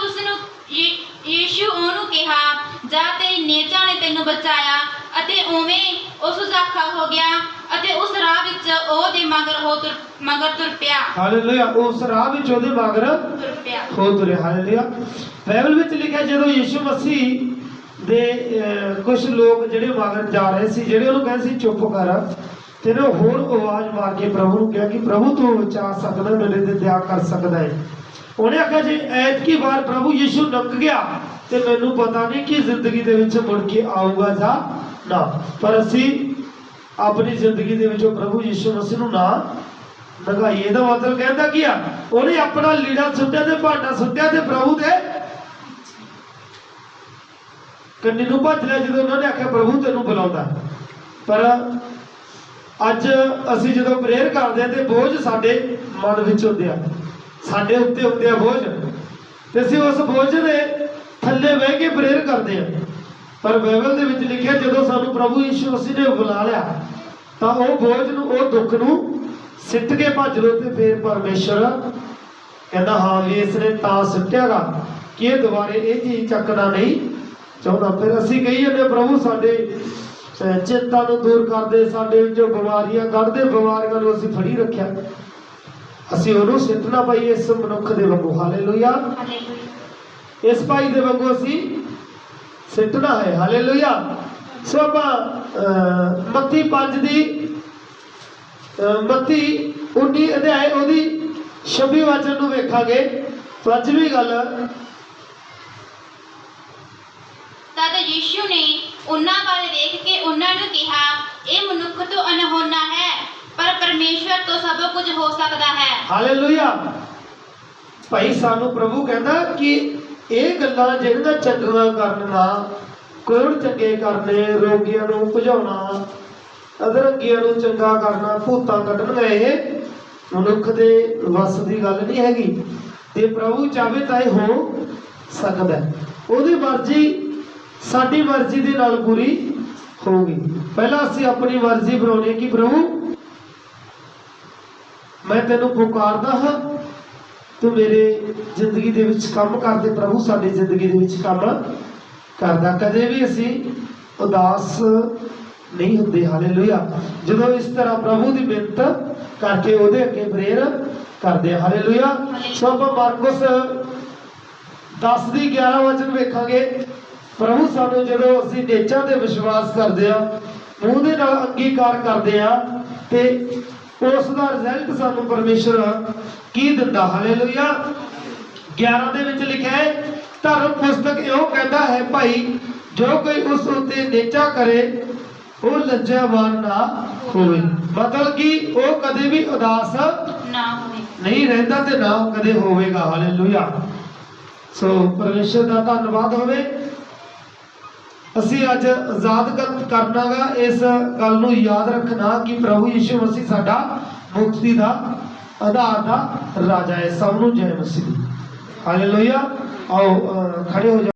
ਉਹਨੂੰ ਕਿਹਾ, ਜਾ ਤੇਰੀ ਨੇਚਾ ਨੇ ਤੈਨੂੰ ਬਚਾਇਆ। ਅਤੇ ਉਵੇਂ ਉਹ ਸੁਜਾਖਾ ਹੋ ਗਿਆ ਅਤੇ ਉਸ ਰਾਹ ਵਿੱਚ ਉਹਦੇ ਮਗਰ ਤੁਰ ਪਿਆ। ਹਾਲੇਲੂਇਆ। ਉਸ ਰਾਹ ਵਿੱਚ ਉਹਦੇ ਮਗਰ ਤੁਰ ਪਿਆ, ਹੋ ਤੁਰਿਆ। ਹਾਲੇਲੂਇਆ। ਬਾਈਬਲ ਵਿੱਚ ਲਿਖਿਆ ਜਦੋਂ ਯੀਸ਼ੂ ਮਸੀਹ ਦੇ ਕੁਝ ਲੋਕ ਜਿਹੜੇ ਮਗਰ ਜਾ ਰਹੇ ਸੀ, ਜਿਹੜੇ ਉਹਨੂੰ ਕਹਿੰਦੇ ਸੀ ਚੁੱਪ ਕਰ, ਤੇ ਨਾ ਹੋਰ ਆਵਾਜ਼ ਮਾਰ ਕੇ ਪ੍ਰਭੂ ਨੂੰ ਕਿਹਾ ਕਿ ਪ੍ਰਭੂ ਤੂੰ ਬਚਾ ਸਕਦਾ, ਮੇਰੇ ਤੇ ਦਇਆ ਕਰ ਸਕਦਾ ਹੈ। ਉਹਨੇ ਆਖਿਆ ਜੇ ਐਤਕੀ ਵਾਰ ਪ੍ਰਭੂ ਯੀਸ਼ੂ ਲੰਘ ਗਿਆ ਤੇ ਮੈਨੂੰ ਪਤਾ ਨਹੀਂ ਕਿ ਜ਼ਿੰਦਗੀ ਦੇ ਵਿੱਚ ਮੁੜ ਕੇ ਆਊਗਾ ਜਾਂ ਨਾ, ਪਰ ਅਸੀਂ ਆਪਣੀ ਜ਼ਿੰਦਗੀ ਦੇ ਵਿੱਚੋਂ ਪ੍ਰਭੂ ਯੀਸ਼ੂ ਮਸੀਹ ਨੂੰ ਨਾ ਲੰਘਾਈਏ। ਇਹਦਾ ਮਤਲਬ ਕਹਿੰਦਾ ਕੀ ਆ, ਉਹਨੇ ਆਪਣਾ ਲੀੜਾ ਸੁੱਟਿਆ ਤੇ ਭਾਂਡਾ ਸੁੱਟਿਆ ਤੇ ਪ੍ਰਭੂ ਦੇ ਕੰਨੀ ਨੂੰ ਭੱਜ ਲਿਆ ਜਦੋਂ ਉਹਨਾਂ ਨੇ ਆਖਿਆ ਪ੍ਰਭੂ ਤੈਨੂੰ ਬੁਲਾਉਂਦਾ। ਪਰ ਅੱਜ ਅਸੀਂ ਜਦੋਂ ਪ੍ਰੇਅਰ ਕਰਦੇ ਹਾਂ ਤੇ ਬੋਝ ਸਾਡੇ ਮਨ ਵਿੱਚ ਹੁੰਦੇ ਆ, ਸਾਡੇ ਉੱਤੇ ਹੁੰਦੇ ਆ ਬੋਝ, ਤੇ ਅਸੀਂ ਉਸ ਬੋਝ ਦੇ ਥੱਲੇ ਬਹਿ ਕੇ ਪ੍ਰੇਅਰ ਕਰਦੇ ਹਾਂ। ਪਰ ਬਾਈਬਲ ਦੇ ਵਿੱਚ ਲਿਖਿਆ ਜਦੋਂ ਸਾਨੂੰ ਪ੍ਰਭੂ ਯੀਸ਼ੂ ਮਸੀਹ ਨੇ ਬੁਲਾ ਲਿਆ ਤਾਂ ਉਹ ਬੋਝ ਨੂੰ, ਉਹ ਦੁੱਖ ਨੂੰ ਸਿੱਟ ਕੇ ਭੱਜ ਲਓ। ਤੇ ਫਿਰ ਪਰਮੇਸ਼ਰ ਕਹਿੰਦਾ ਹਾਂ ਵੀ ਇਸ ਨੇ ਤਾਂ ਸਿੱਟਿਆਗਾ ਕਿ ਇਹ ਦੁਬਾਰੇ ਇਹ ਚੀਜ਼ ਚੱਕਣਾ ਨਹੀਂ ਚਾਹੁੰਦਾ। ਫਿਰ ਅਸੀਂ ਕਹੀ ਜਾਂਦੇ ਪ੍ਰਭੂ ਸਾਡੇ ਚਿੰਤਾ ਨੂੰ ਦੂਰ ਕਰਦੇ, ਸਾਡੇ ਵਿੱਚੋਂ ਬਿਮਾਰੀਆਂ ਕੱਢਦੇ, ਬਿਮਾਰੀਆਂ ਨੂੰ ਅਸੀਂ ਫੜੀ ਰੱਖਿਆ। ਅਸੀਂ ਉਹਨੂੰ ਸਿੱਟਣਾ ਭਾਈ ਇਸ ਮਨੁੱਖ ਦੇ ਵਾਂਗੂ। ਹਾਲੇਲੂਇਆ। ਹਾਲੇਲੂਇਆ। ਇਸ ਭਾਈ ਦੇ ਵਾਂਗੂ ਅਸੀਂ ਸਿੱਟਣਾ ਹੈ। ਹਾਲੇਲੂਇਆ। ਸੋ ਆਪਾਂ ਮੱਤੀ 5 ਦੀ ਮੱਤੀ 19 ਅਧਿਆਏ ਉਹਦੀ 26 ਵਚਨ ਨੂੰ ਵੇਖਾਂਗੇ। ਪੰਜਵੀਂ ਗੱਲ, ਤਦ ਯੀਸ਼ੂ ਨੇ ਉਹਨਾਂ ਵੱਲ ਵੇਖ ਕੇ ਉਹਨਾਂ ਨੂੰ ਕਿਹਾ, ਇਹ ਮਨੁੱਖ ਤੋਂ ਅਨਹੋਣਾ ਹੈ, ਪਰ ਪਰਮੇਸ਼ਵਰ ਤੋਂ ਸਭ ਕੁਝ ਹੋ ਸਕਦਾ ਹੈ। ਹਾਲੇਲੂਇਆ। ਭਾਈ ਸਾਨੂੰ ਪ੍ਰਭੂ ਕਹਿੰਦਾ ਕਿ ਇਹ ਗੱਲਾਂ ਜਿਹੜੀਆਂ ਚੰਗੀਆਂ ਕਰਨਾ, ਕੋੜ ਚੰਗੇ ਕਰਨੇ, ਰੋਗੀਆਂ ਨੂੰ ਭਜਾਉਣਾ, ਅਧਰੰਗੀਆਂ ਨੂੰ ਚੰਗਾ ਕਰਨਾ, ਭੂਤਾਂ ਕੱਢਣੀਆਂ, ਇਹ ਮਨੁੱਖ ਦੇ ਵੱਸ ਦੀ ਗੱਲ ਨਹੀਂ ਹੈਗੀ। ਤੇ ਪ੍ਰਭੂ ਚਾਹੇ ਤਾਂ ਇਹ ਹੋ ਸਕਦਾ। ਉਹਦੀ ਮਰਜ਼ੀ ਸਾਡੀ ਮਰਜ਼ੀ ਦੇ ਨਾਲ ਪੂਰੀ ਹੋਊਗੀ। ਪਹਿਲਾਂ ਅਸੀਂ ਆਪਣੀ ਮਰਜ਼ੀ ਬਣਾਉਣੀ ਹੈ ਕਿ ਪ੍ਰਭੂ ਮੈਂ ਤੈਨੂੰ ਪੁਕਾਰਦਾ ਹਾਂ, ਤੂੰ ਮੇਰੇ ਜ਼ਿੰਦਗੀ ਦੇ ਵਿੱਚ ਕੰਮ ਕਰਦੇ। ਪ੍ਰਭੂ ਸਾਡੀ ਜ਼ਿੰਦਗੀ ਦੇ ਵਿੱਚ ਕੰਮ ਕਰਦਾ। ਕਦੇ ਵੀ ਅਸੀਂ ਉਦਾਸ ਨਹੀਂ ਹੁੰਦੇ। ਹਾਲੇਲੂਇਆ। ਜਦੋਂ ਇਸ ਤਰ੍ਹਾਂ ਪ੍ਰਭੂ ਦੀ ਮਿਹਨਤ ਕਰਕੇ ਉਹਦੇ ਅੱਗੇ ਪ੍ਰੇਰ ਕਰਦੇ ਆ। ਹਾਲੇਲੂਇਆ। ਸੋ ਆਪਾਂ ਮਾਰਕੁਸ 10 ਦੀ 11 ਵਚਨ ਵੇਖਾਂਗੇ। ਪ੍ਰਭੂ ਸਾਨੂੰ ਜਦੋਂ ਅਸੀਂ ਨੇਚਾਂ ਤੇ ਵਿਸ਼ਵਾਸ ਕਰਦੇ ਆ, ਮੂੰਹ ਦੇ ਨਾਲ ਅੰਗੀਕਾਰ ਕਰਦੇ ਆ, ਤੇ ਉਸ ਦਾ ਰਿਜ਼ਲਟ ਸਾਨੂੰ ਪਰਮੇਸ਼ਰ ਕੀ ਦਿੰਦਾ। ਹਾਲੇਲੂਇਆ। 11 ਦੇ ਵਿੱਚ ਲਿਖਿਆ ਹੈ, ਧਰਮ ਪੁਸਤਕ ਇਹੋ ਕਹਿੰਦਾ ਹੈ, ਭਾਈ ਜੋ ਕੋਈ ਉਸ ਉੱਤੇ ਨੇਚਾ ਕਰੇ ਉਹ ਲੱਜਾਵਾਨ ਨਾ ਹੋਵੇ। ਮਤਲਬ ਕਿ ਉਹ ਕਦੇ ਵੀ ਉਦਾਸ ਨਾ ਹੋਵੇ, ਨਹੀਂ ਰਹਿੰਦਾ ਤੇ ਨਾ ਕਦੇ ਹੋਵੇਗਾ। ਹਾਲੇਲੂਇਆ। ਸੋ ਪਰਮੇਸ਼ਰ ਦਾ ਧੰਨਵਾਦ ਹੋਵੇ। ਅਸੀਂ ਅੱਜ ਆਜ਼ਾਦ ਕਰਨਾਗਾ ਇਸ ਗੱਲ ਨੂੰ ਯਾਦ ਰੱਖਣਾ ਕਿ ਪ੍ਰਭੂ ਯਿਸੂ ਮਸੀਹ ਸਾਡਾ ਮੁਕਤੀ ਦਾ ਆਧਾਰ ਦਾ ਰਾਜਾ ਹੈ। ਸਭ ਨੂੰ ਜੈ ਮਸੀਹ। ਹਾਲੇਲੂਇਆ। ਆਓ ਖੜੇ ਹੋ ਜਾਓ।